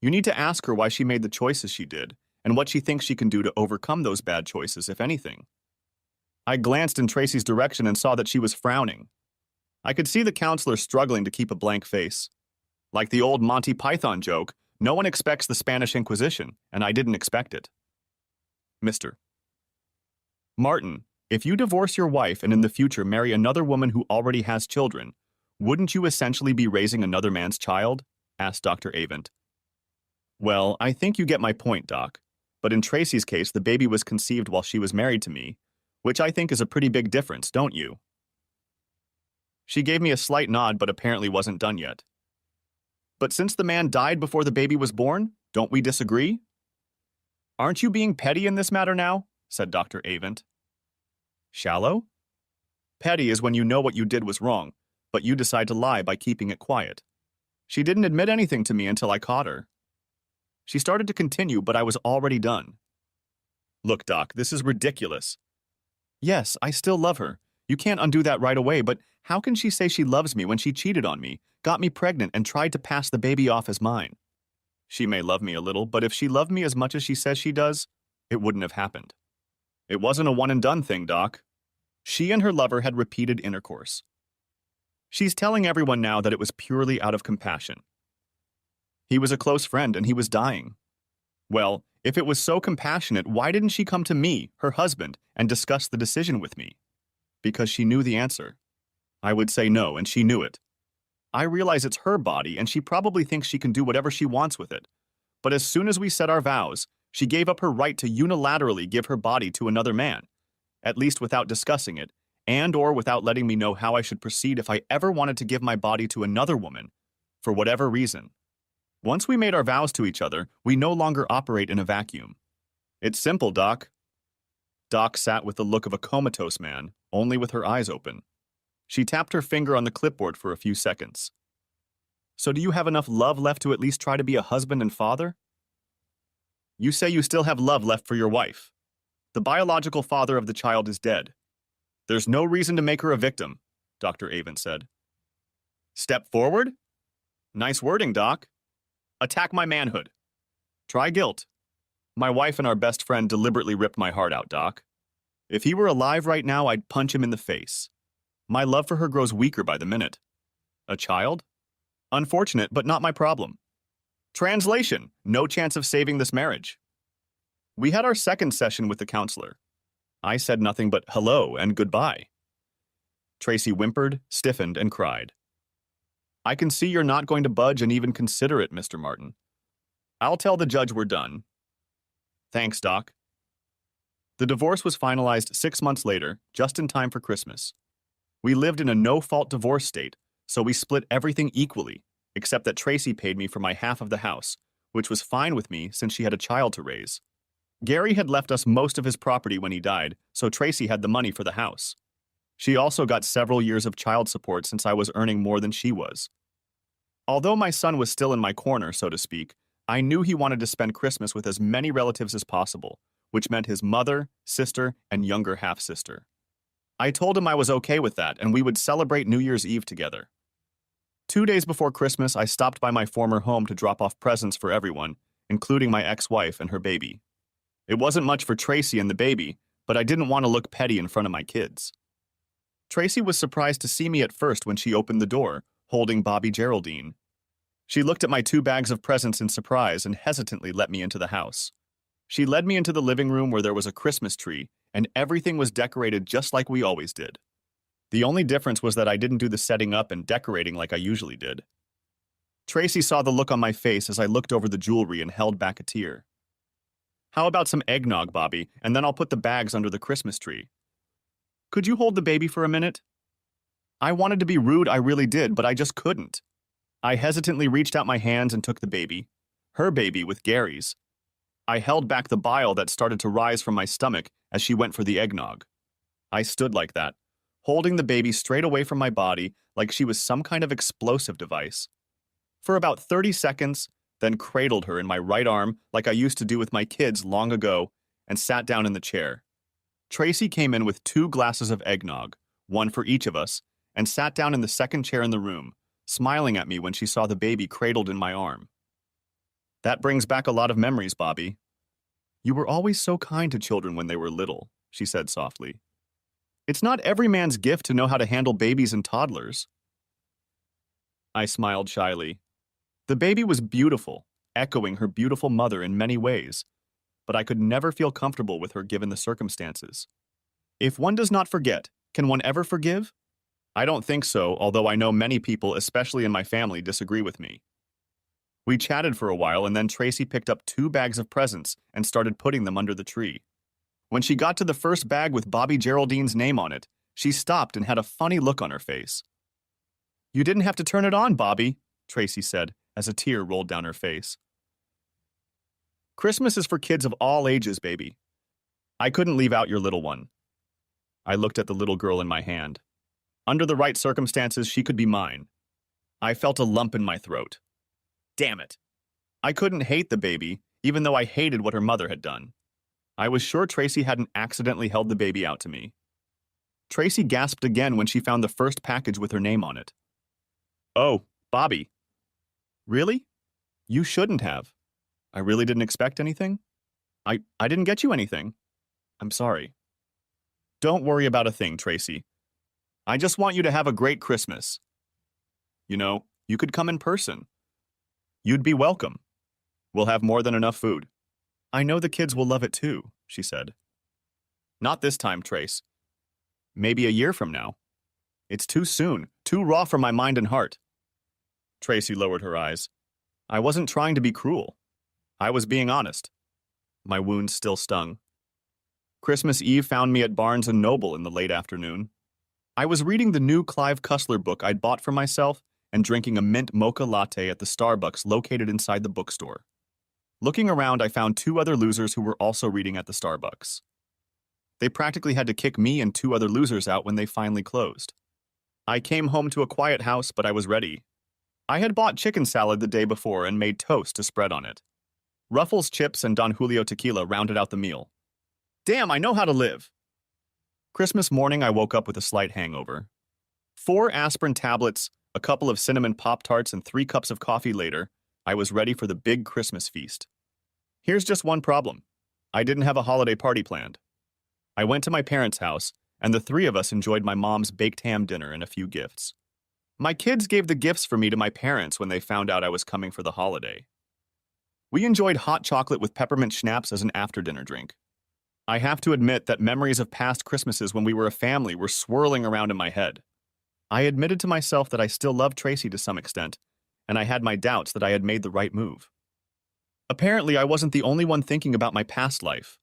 You need to ask her why she made the choices she did, and what she thinks she can do to overcome those bad choices, if anything. I glanced in Tracy's direction and saw that she was frowning. I could see the counselor struggling to keep a blank face. Like the old Monty Python joke, no one expects the Spanish Inquisition, and I didn't expect it. Mr. Martin, if you divorce your wife and in the future marry another woman who already has children, wouldn't you essentially be raising another man's child? Asked Dr. Avent. Well, I think you get my point, Doc. But in Tracy's case, the baby was conceived while she was married to me, which I think is a pretty big difference, don't you? She gave me a slight nod, but apparently wasn't done yet. But since the man died before the baby was born, don't we disagree? Aren't you being petty in this matter now? Said Dr. Avent. Shallow? Petty is when you know what you did was wrong, but you decide to lie by keeping it quiet. She didn't admit anything to me until I caught her. She started to continue, but I was already done. Look, Doc, this is ridiculous. Yes, I still love her. You can't undo that right away, but how can she say she loves me when she cheated on me, got me pregnant, and tried to pass the baby off as mine? She may love me a little, but if she loved me as much as she says she does, it wouldn't have happened. It wasn't a one-and-done thing, Doc. She and her lover had repeated intercourse. She's telling everyone now that it was purely out of compassion. He was a close friend and he was dying. Well, if it was so compassionate, why didn't she come to me, her husband, and discuss the decision with me? Because she knew the answer. I would say no, and she knew it. I realize it's her body, and she probably thinks she can do whatever she wants with it. But as soon as we said our vows, she gave up her right to unilaterally give her body to another man, at least without discussing it, and or without letting me know how I should proceed if I ever wanted to give my body to another woman, for whatever reason. Once we made our vows to each other, we no longer operate in a vacuum. It's simple, Doc. Doc sat with the look of a comatose man, only with her eyes open. She tapped her finger on the clipboard for a few seconds. So do you have enough love left to at least try to be a husband and father? You say you still have love left for your wife. The biological father of the child is dead. There's no reason to make her a victim, Dr. Avent said. Step forward? Nice wording, Doc. Attack my manhood. Try guilt. My wife and our best friend deliberately ripped my heart out, Doc. If he were alive right now, I'd punch him in the face. My love for her grows weaker by the minute. A child? Unfortunate, but not my problem. Translation: no chance of saving this marriage. We had our second session with the counselor. I said nothing but hello and goodbye. Tracy whimpered, stiffened, and cried. I can see you're not going to budge and even consider it, Mr. Martin. I'll tell the judge we're done. Thanks, Doc. The divorce was finalized 6 months later, just in time for Christmas. We lived in a no-fault divorce state, so we split everything equally, except that Tracy paid me for my half of the house, which was fine with me since she had a child to raise. Gary had left us most of his property when he died, so Tracy had the money for the house. She also got several years of child support since I was earning more than she was. Although my son was still in my corner, so to speak, I knew he wanted to spend Christmas with as many relatives as possible, which meant his mother, sister, and younger half-sister. I told him I was okay with that, and we would celebrate New Year's Eve together. 2 days before Christmas, I stopped by my former home to drop off presents for everyone, including my ex-wife and her baby. It wasn't much for Tracy and the baby, but I didn't want to look petty in front of my kids. Tracy was surprised to see me at first when she opened the door, holding Bobby Geraldine. She looked at my 2 bags of presents in surprise and hesitantly let me into the house. She led me into the living room where there was a Christmas tree, and everything was decorated just like we always did. The only difference was that I didn't do the setting up and decorating like I usually did. Tracy saw the look on my face as I looked over the jewelry and held back a tear. How about some eggnog, Bobby, and then I'll put the bags under the Christmas tree. Could you hold the baby for a minute? I wanted to be rude, I really did, but I just couldn't. I hesitantly reached out my hands and took the baby, her baby with Gary's. I held back the bile that started to rise from my stomach as she went for the eggnog. I stood like that, holding the baby straight away from my body like she was some kind of explosive device. For about 30 seconds, then cradled her in my right arm like I used to do with my kids long ago and sat down in the chair. Tracy came in with 2 glasses of eggnog, one for each of us, and sat down in the second chair in the room, smiling at me when she saw the baby cradled in my arm. That brings back a lot of memories, Bobby. You were always so kind to children when they were little, she said softly. It's not every man's gift to know how to handle babies and toddlers. I smiled shyly. The baby was beautiful, echoing her beautiful mother in many ways, but I could never feel comfortable with her given the circumstances. If one does not forget, can one ever forgive? I don't think so, although I know many people, especially in my family, disagree with me. We chatted for a while, and then Tracy picked up 2 bags of presents and started putting them under the tree. When she got to the first bag with Bobby Geraldine's name on it, she stopped and had a funny look on her face. You didn't have to turn it on, Bobby, Tracy said, as a tear rolled down her face. Christmas is for kids of all ages, baby. I couldn't leave out your little one. I looked at the little girl in my hand. Under the right circumstances, she could be mine. I felt a lump in my throat. Damn it. I couldn't hate the baby, even though I hated what her mother had done. I was sure Tracy hadn't accidentally held the baby out to me. Tracy gasped again when she found the first package with her name on it. Oh, Bobby. Really? You shouldn't have. I really didn't expect anything? I didn't get you anything. I'm sorry. Don't worry about a thing, Tracy. I just want you to have a great Christmas. You could come in person. You'd be welcome. We'll have more than enough food. I know the kids will love it too, she said. Not this time, Trace. Maybe a year from now. It's too soon, too raw for my mind and heart. Tracy lowered her eyes. I wasn't trying to be cruel. I was being honest. My wounds still stung. Christmas Eve found me at Barnes & Noble in the late afternoon. I was reading the new Clive Cussler book I'd bought for myself and drinking a mint mocha latte at the Starbucks located inside the bookstore. Looking around, I found two other losers who were also reading at the Starbucks. They practically had to kick me and two other losers out when they finally closed. I came home to a quiet house, but I was ready. I had bought chicken salad the day before and made toast to spread on it. Ruffles chips and Don Julio tequila rounded out the meal. Damn, I know how to live! Christmas morning, I woke up with a slight hangover. 4 aspirin tablets, a couple of cinnamon Pop-Tarts, and 3 cups of coffee later, I was ready for the big Christmas feast. Here's just one problem. I didn't have a holiday party planned. I went to my parents' house, and the 3 of us enjoyed my mom's baked ham dinner and a few gifts. My kids gave the gifts for me to my parents when they found out I was coming for the holiday. We enjoyed hot chocolate with peppermint schnapps as an after-dinner drink. I have to admit that memories of past Christmases when we were a family were swirling around in my head. I admitted to myself that I still loved Tracy to some extent, and I had my doubts that I had made the right move. Apparently, I wasn't the only one thinking about my past life.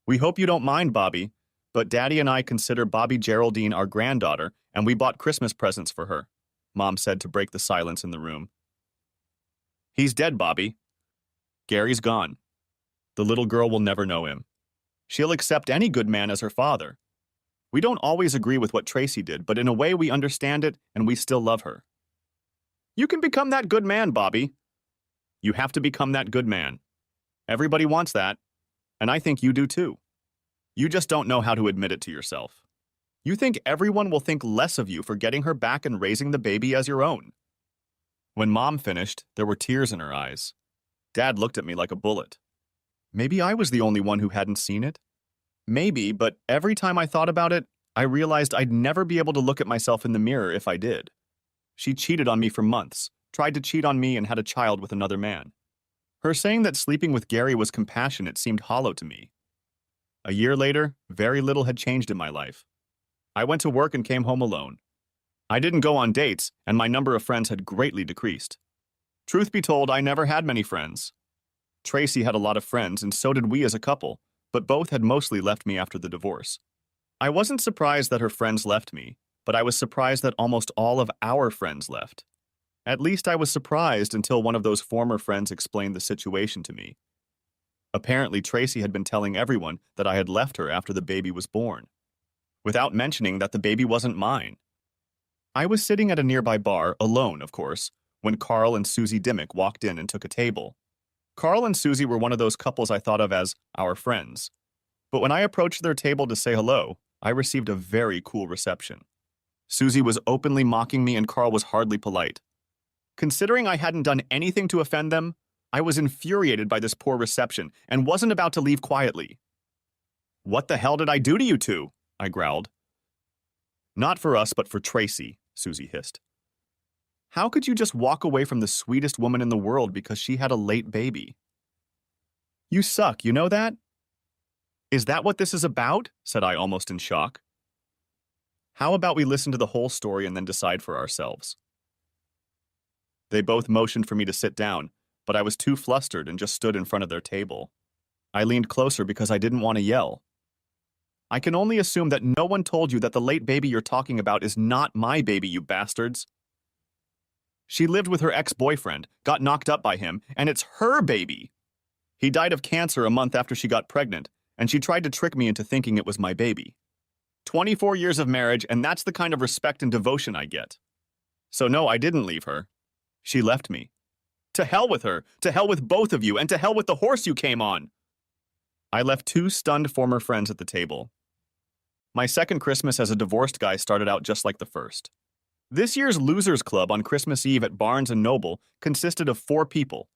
We hope you don't mind, Bobby, but Daddy and I consider Bobby Geraldine our granddaughter, and we bought Christmas presents for her, Mom said to break the silence in the room. He's dead, Bobby. Gary's gone. The little girl will never know him. She'll accept any good man as her father. We don't always agree with what Tracy did, but in a way we understand it and we still love her. You can become that good man, Bobby. You have to become that good man. Everybody wants that, and I think you do too. You just don't know how to admit it to yourself. You think everyone will think less of you for getting her back and raising the baby as your own. When Mom finished, there were tears in her eyes. Dad looked at me like a bullet. Maybe I was the only one who hadn't seen it. Maybe, but every time I thought about it, I realized I'd never be able to look at myself in the mirror if I did. She cheated on me for months, tried to cheat on me, and had a child with another man. Her saying that sleeping with Gary was compassionate seemed hollow to me. A year later, very little had changed in my life. I went to work and came home alone. I didn't go on dates, and my number of friends had greatly decreased. Truth be told, I never had many friends. Tracy had a lot of friends, and so did we as a couple, but both had mostly left me after the divorce. I wasn't surprised that her friends left me, but I was surprised that almost all of our friends left. At least I was surprised until one of those former friends explained the situation to me. Apparently, Tracy had been telling everyone that I had left her after the baby was born, without mentioning that the baby wasn't mine. I was sitting at a nearby bar, alone, of course, when Carl and Susie Dimmick walked in and took a table. Carl and Susie were one of those couples I thought of as our friends. But when I approached their table to say hello, I received a very cool reception. Susie was openly mocking me and Carl was hardly polite. Considering I hadn't done anything to offend them, I was infuriated by this poor reception and wasn't about to leave quietly. What the hell did I do to you two? I growled. Not for us, but for Tracy, Susie hissed. How could you just walk away from the sweetest woman in the world because she had a late baby? You suck, you know that? Is that what this is about? Said I, almost in shock. How about we listen to the whole story and then decide for ourselves? They both motioned for me to sit down, but I was too flustered and just stood in front of their table. I leaned closer because I didn't want to yell. I can only assume that no one told you that the late baby you're talking about is not my baby, you bastards. She lived with her ex-boyfriend, got knocked up by him, and it's her baby. He died of cancer a month after she got pregnant, and she tried to trick me into thinking it was my baby. 24 years of marriage, and that's the kind of respect and devotion I get. So no, I didn't leave her. She left me. To hell with her, to hell with both of you, and to hell with the horse you came on. I left 2 stunned former friends at the table. My second Christmas as a divorced guy started out just like the first. This year's Losers Club on Christmas Eve at Barnes & Noble consisted of 4 people,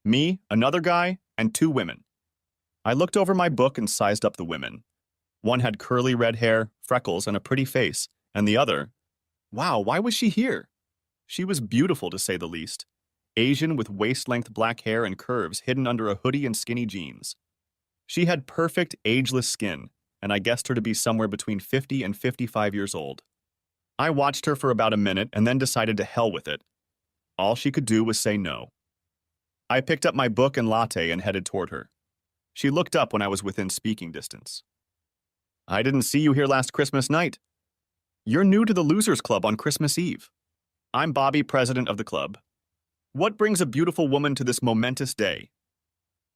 me, another guy, and 2 women. I looked over my book and sized up the women. One had curly red hair, freckles, and a pretty face, and the other, wow, why was she here? She was beautiful to say the least. Asian with waist-length black hair and curves hidden under a hoodie and skinny jeans. She had perfect, ageless skin, and I guessed her to be somewhere between 50 and 55 years old. I watched her for about a minute and then decided to hell with it. All she could do was say no. I picked up my book and latte and headed toward her. She looked up when I was within speaking distance. "I didn't see you here last Christmas night. You're new to the Losers Club on Christmas Eve. I'm Bobby, president of the club. What brings a beautiful woman to this momentous day?"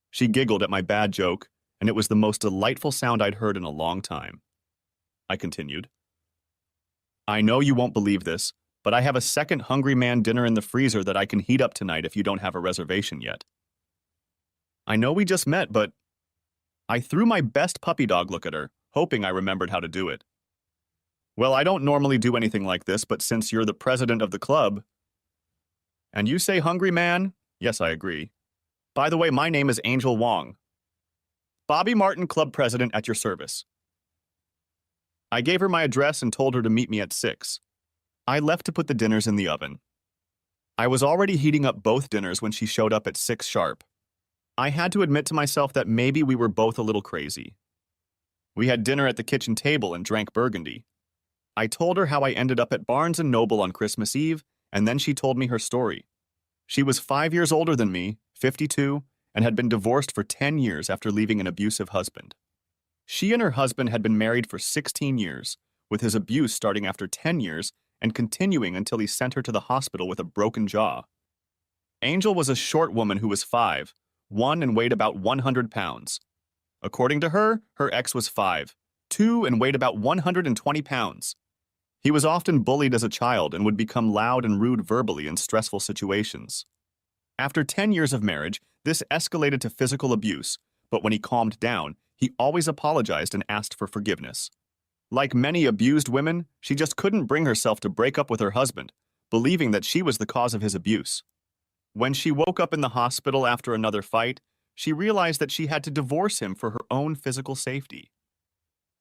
She giggled at my bad joke, and it was the most delightful sound I'd heard in a long time. I continued. "I know you won't believe this, but I have a second Hungry Man dinner in the freezer that I can heat up tonight if you don't have a reservation yet." I know we just met, but I threw my best puppy dog look at her, hoping I remembered how to do it. "Well, I don't normally do anything like this, but since you're the president of the club..." "And you say Hungry Man?" "Yes, I agree. By the way, my name is Angel Wong. Bobby Martin, club president at your service." I gave her my address and told her to meet me at 6. I left to put the dinners in the oven. I was already heating up both dinners when she showed up at 6 sharp. I had to admit to myself that maybe we were both a little crazy. We had dinner at the kitchen table and drank Burgundy. I told her how I ended up at Barnes & Noble on Christmas Eve, and then she told me her story. She was 5 years older than me, 52, and had been divorced for 10 years after leaving an abusive husband. She and her husband had been married for 16 years, with his abuse starting after 10 years and continuing until he sent her to the hospital with a broken jaw. Angel was a short woman who was 5'1" and weighed about 100 pounds. According to her, her ex was 5'2" and weighed about 120 pounds. He was often bullied as a child and would become loud and rude verbally in stressful situations. After 10 years of marriage, this escalated to physical abuse, but when he calmed down, he always apologized and asked for forgiveness. Like many abused women, she just couldn't bring herself to break up with her husband, believing that she was the cause of his abuse. When she woke up in the hospital after another fight, she realized that she had to divorce him for her own physical safety.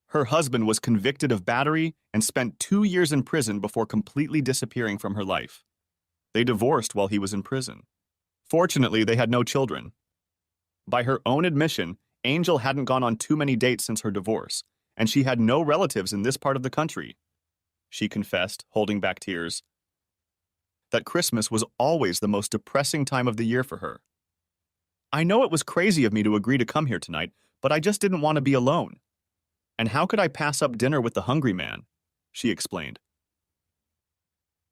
Her husband was convicted of battery and spent 2 years in prison before completely disappearing from her life. They divorced while he was in prison. Fortunately, they had no children. By her own admission, Angel hadn't gone on too many dates since her divorce, and she had no relatives in this part of the country. She confessed, holding back tears, that Christmas was always the most depressing time of the year for her. "I know it was crazy of me to agree to come here tonight, but I just didn't want to be alone. And how could I pass up dinner with the Hungry Man?" she explained.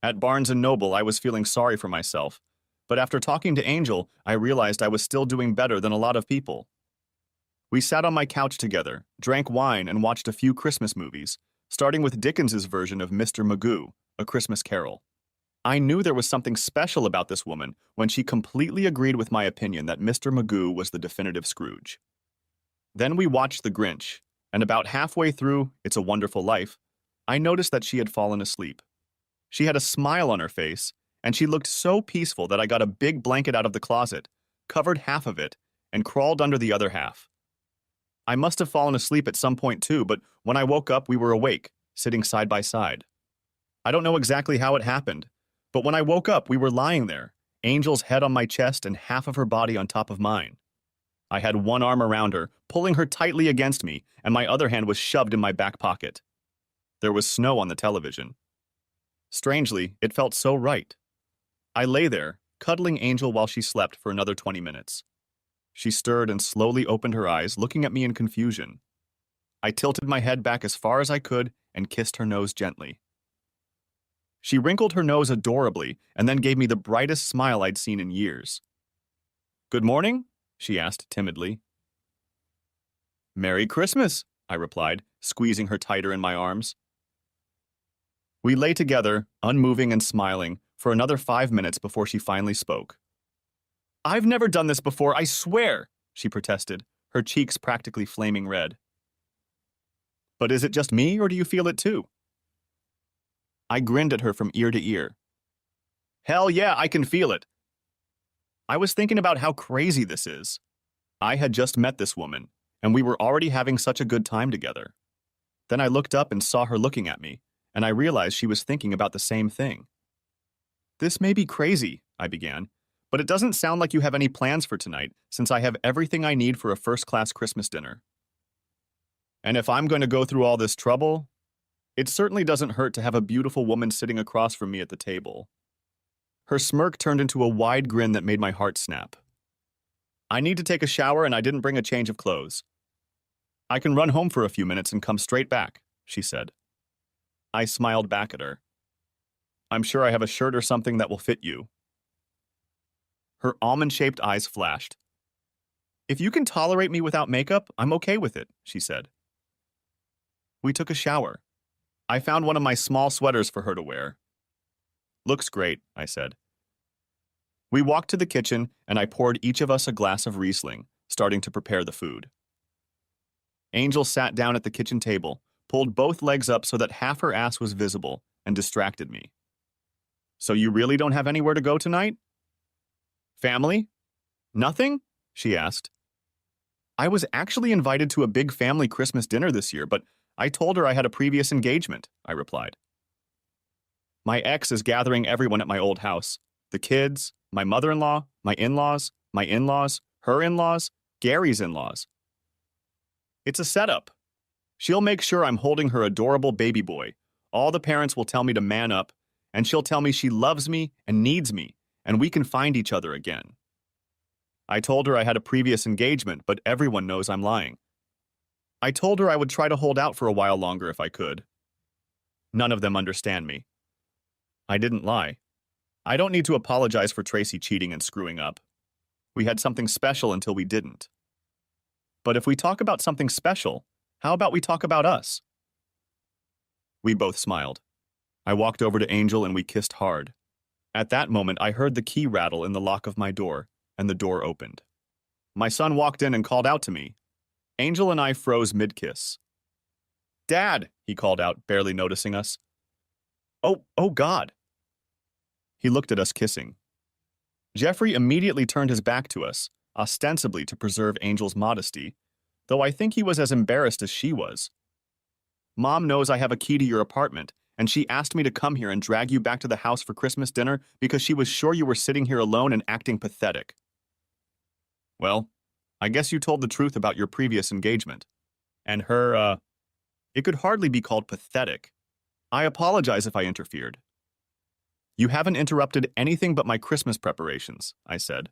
At Barnes & Noble, I was feeling sorry for myself, but after talking to Angel, I realized I was still doing better than a lot of people. We sat on my couch together, drank wine, and watched a few Christmas movies, starting with Dickens's version of Mr. Magoo, A Christmas Carol. I knew there was something special about this woman when she completely agreed with my opinion that Mr. Magoo was the definitive Scrooge. Then we watched The Grinch, and about halfway through It's a Wonderful Life, I noticed that she had fallen asleep. She had a smile on her face, and she looked so peaceful that I got a big blanket out of the closet, covered half of it, and crawled under the other half. I must have fallen asleep at some point too, but when I woke up, we were awake, sitting side by side. I don't know exactly how it happened, but when I woke up, we were lying there, Angel's head on my chest and half of her body on top of mine. I had one arm around her, pulling her tightly against me, and my other hand was shoved in my back pocket. There was snow on the television. Strangely, it felt so right. I lay there, cuddling Angel while she slept for another 20 minutes. She stirred and slowly opened her eyes, looking at me in confusion. I tilted my head back as far as I could and kissed her nose gently. She wrinkled her nose adorably and then gave me the brightest smile I'd seen in years. "Good morning?" she asked timidly. "Merry Christmas," I replied, squeezing her tighter in my arms. We lay together, unmoving and smiling, for another 5 minutes before she finally spoke. "I've never done this before, I swear," she protested, her cheeks practically flaming red. "But is it just me, or do you feel it too?" I grinned at her from ear to ear. "Hell yeah, I can feel it." I was thinking about how crazy this is. I had just met this woman, and we were already having such a good time together. Then I looked up and saw her looking at me, and I realized she was thinking about the same thing. This may be crazy, I began, but it doesn't sound like you have any plans for tonight, since I have everything I need for a first-class Christmas dinner. And if I'm going to go through all this trouble, it certainly doesn't hurt to have a beautiful woman sitting across from me at the table. Her smirk turned into a wide grin that made my heart snap. I need to take a shower and I didn't bring a change of clothes. I can run home for a few minutes and come straight back, she said. I smiled back at her. I'm sure I have a shirt or something that will fit you. Her almond-shaped eyes flashed. If you can tolerate me without makeup, I'm okay with it, she said. We took a shower. I found one of my small sweaters for her to wear. Looks great, I said. We walked to the kitchen, and I poured each of us a glass of Riesling, starting to prepare the food. Angel sat down at the kitchen table, pulled both legs up so that half her ass was visible, and distracted me. So you really don't have anywhere to go tonight? Family? Nothing? She asked. I was actually invited to a big family Christmas dinner this year, but I told her I had a previous engagement, I replied. My ex is gathering everyone at my old house. The kids, my mother-in-law, my in-laws, her in-laws, Gary's in-laws. It's a setup. She'll make sure I'm holding her adorable baby boy. All the parents will tell me to man up, and she'll tell me she loves me and needs me, and we can find each other again. I told her I had a previous engagement, but everyone knows I'm lying. I told her I would try to hold out for a while longer if I could. None of them understand me. I didn't lie. I don't need to apologize for Tracy cheating and screwing up. We had something special until we didn't. But if we talk about something special, how about we talk about us? We both smiled. I walked over to Angel and we kissed hard. At that moment, I heard the key rattle in the lock of my door, and the door opened. My son walked in and called out to me. Angel and I froze mid-kiss. Dad, he called out, barely noticing us. Oh God. He looked at us kissing. Jeffrey immediately turned his back to us, ostensibly to preserve Angel's modesty, though I think he was as embarrassed as she was. Mom knows I have a key to your apartment, and she asked me to come here and drag you back to the house for Christmas dinner because she was sure you were sitting here alone and acting pathetic. Well, I guess you told the truth about your previous engagement. And her, it could hardly be called pathetic. I apologize if I interfered. You haven't interrupted anything but my Christmas preparations, I said,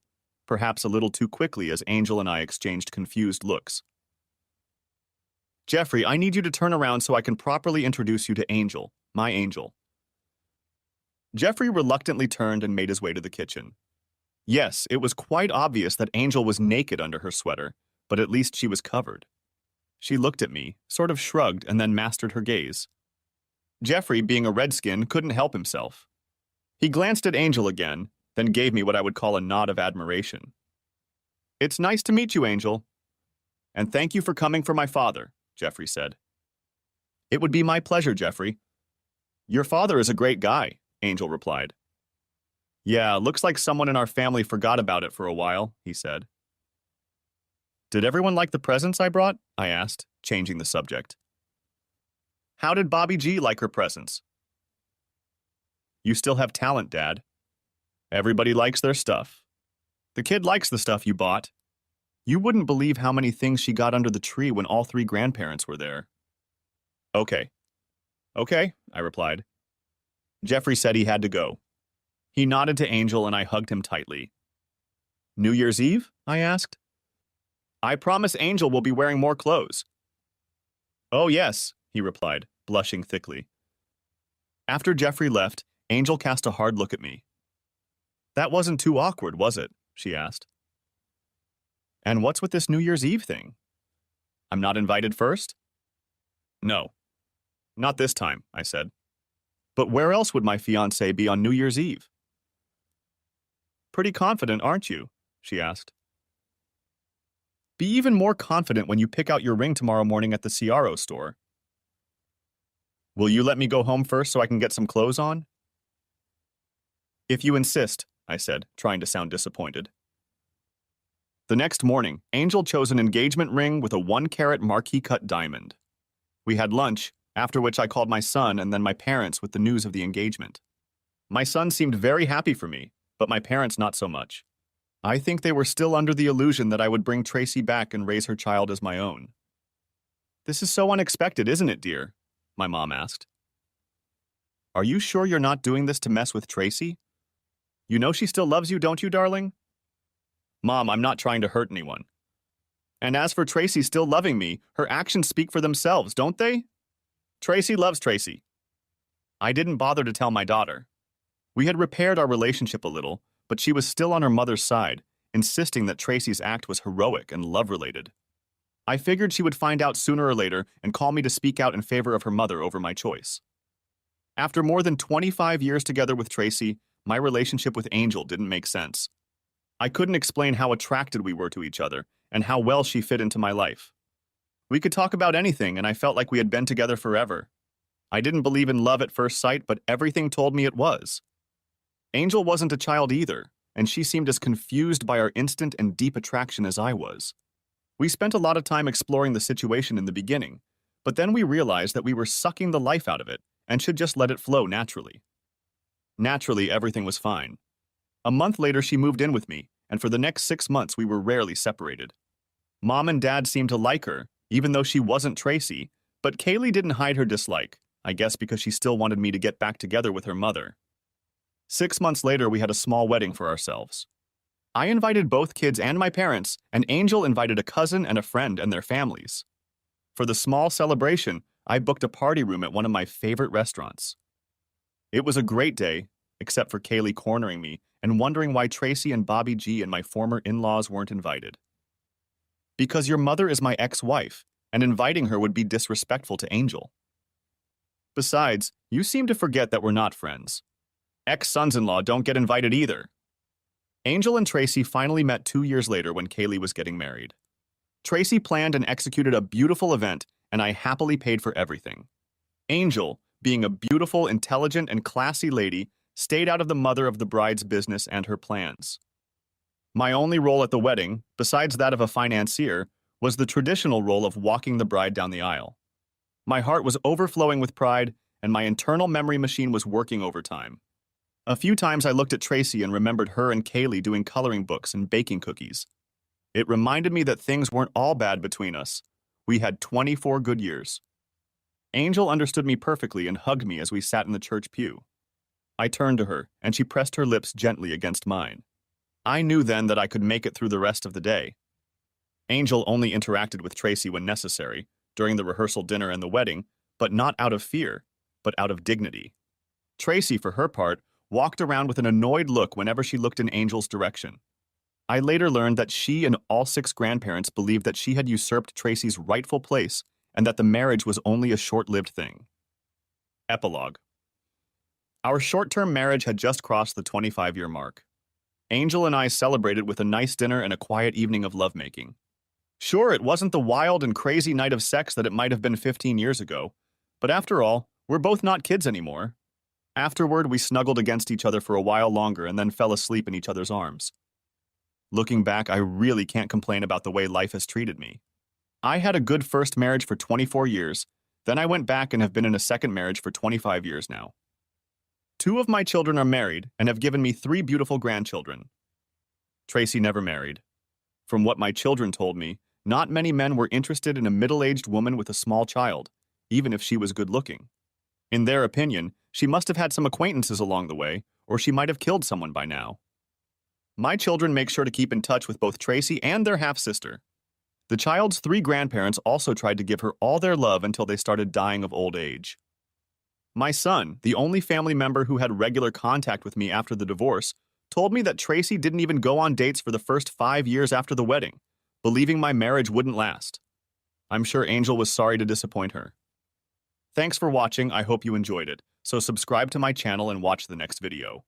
perhaps a little too quickly as Angel and I exchanged confused looks. Jeffrey, I need you to turn around so I can properly introduce you to Angel, my angel. Jeffrey reluctantly turned and made his way to the kitchen. Yes, it was quite obvious that Angel was naked under her sweater, but at least she was covered. She looked at me, sort of shrugged, and then mastered her gaze. Jeffrey, being a redskin, couldn't help himself. He glanced at Angel again, then gave me what I would call a nod of admiration. It's nice to meet you, Angel. And thank you for coming for my father, Jeffrey said. It would be my pleasure, Jeffrey. Your father is a great guy, Angel replied. Yeah, looks like someone in our family forgot about it for a while, he said. Did everyone like the presents I brought? I asked, changing the subject. How did Bobby G like her presents? You still have talent, Dad. Everybody likes their stuff. The kid likes the stuff you bought. You wouldn't believe how many things she got under the tree when all three grandparents were there. Okay, I replied. Jeffrey said he had to go. He nodded to Angel and I hugged him tightly. New Year's Eve? I asked. I promise Angel will be wearing more clothes. Oh, yes, he replied, blushing thickly. After Jeffrey left, Angel cast a hard look at me. That wasn't too awkward, was it? She asked. And what's with this New Year's Eve thing? I'm not invited first? No. Not this time, I said. But where else would my fiancé be on New Year's Eve? Pretty confident, aren't you? She asked. Be even more confident when you pick out your ring tomorrow morning at the Ciaro store. Will you let me go home first so I can get some clothes on? If you insist, I said, trying to sound disappointed. The next morning, Angel chose an engagement ring with a 1-carat marquee-cut diamond. We had lunch, after which I called my son and then my parents with the news of the engagement. My son seemed very happy for me, but my parents not so much. I think they were still under the illusion that I would bring Tracy back and raise her child as my own. This is so unexpected, isn't it, dear? My mom asked. Are you sure you're not doing this to mess with Tracy? You know she still loves you, don't you, darling? Mom, I'm not trying to hurt anyone. And as for Tracy still loving me, her actions speak for themselves, don't they? Tracy loves Tracy. I didn't bother to tell my daughter. We had repaired our relationship a little, but she was still on her mother's side, insisting that Tracy's act was heroic and love-related. I figured she would find out sooner or later and call me to speak out in favor of her mother over my choice. After more than 25 years together with Tracy, my relationship with Angel didn't make sense. I couldn't explain how attracted we were to each other and how well she fit into my life. We could talk about anything, and I felt like we had been together forever. I didn't believe in love at first sight, but everything told me it was. Angel wasn't a child either, and she seemed as confused by our instant and deep attraction as I was. We spent a lot of time exploring the situation in the beginning, but then we realized that we were sucking the life out of it and should just let it flow naturally. Naturally, everything was fine. A month later, she moved in with me, and for the next 6 months, we were rarely separated. Mom and Dad seemed to like her, even though she wasn't Tracy, but Kaylee didn't hide her dislike, I guess because she still wanted me to get back together with her mother. 6 months later, we had a small wedding for ourselves. I invited both kids and my parents, and Angel invited a cousin and a friend and their families. For the small celebration, I booked a party room at one of my favorite restaurants. It was a great day, except for Kaylee cornering me and wondering why Tracy and Bobby G and my former in-laws weren't invited. Because your mother is my ex-wife, and inviting her would be disrespectful to Angel. Besides, you seem to forget that we're not friends. Ex-sons-in-law don't get invited either. Angel and Tracy finally met 2 years later when Kaylee was getting married. Tracy planned and executed a beautiful event, and I happily paid for everything. Angel, being a beautiful, intelligent, and classy lady, stayed out of the mother of the bride's business and her plans. My only role at the wedding, besides that of a financier, was the traditional role of walking the bride down the aisle. My heart was overflowing with pride, and my internal memory machine was working overtime. A few times I looked at Tracy and remembered her and Kaylee doing coloring books and baking cookies. It reminded me that things weren't all bad between us. We had 24 good years. Angel understood me perfectly and hugged me as we sat in the church pew. I turned to her, and she pressed her lips gently against mine. I knew then that I could make it through the rest of the day. Angel only interacted with Tracy when necessary, during the rehearsal dinner and the wedding, but not out of fear, but out of dignity. Tracy, for her part, walked around with an annoyed look whenever she looked in Angel's direction. I later learned that she and all 6 grandparents believed that she had usurped Tracy's rightful place and that the marriage was only a short-lived thing. Epilogue. Our short-term marriage had just crossed the 25-year mark. Angel and I celebrated with a nice dinner and a quiet evening of lovemaking. Sure, it wasn't the wild and crazy night of sex that it might have been 15 years ago, but after all, we're both not kids anymore. Afterward, we snuggled against each other for a while longer and then fell asleep in each other's arms. Looking back, I really can't complain about the way life has treated me. I had a good first marriage for 24 years, then I went back and have been in a second marriage for 25 years now. 2 of my children are married and have given me 3 beautiful grandchildren. Tracy never married. From what my children told me, not many men were interested in a middle-aged woman with a small child, even if she was good-looking. In their opinion, she must have had some acquaintances along the way, or she might have killed someone by now. My children make sure to keep in touch with both Tracy and their half-sister. The child's 3 grandparents also tried to give her all their love until they started dying of old age. My son, the only family member who had regular contact with me after the divorce, told me that Tracy didn't even go on dates for the first 5 years after the wedding, believing my marriage wouldn't last. I'm sure Angel was sorry to disappoint her. Thanks for watching, I hope you enjoyed it, so subscribe to my channel and watch the next video.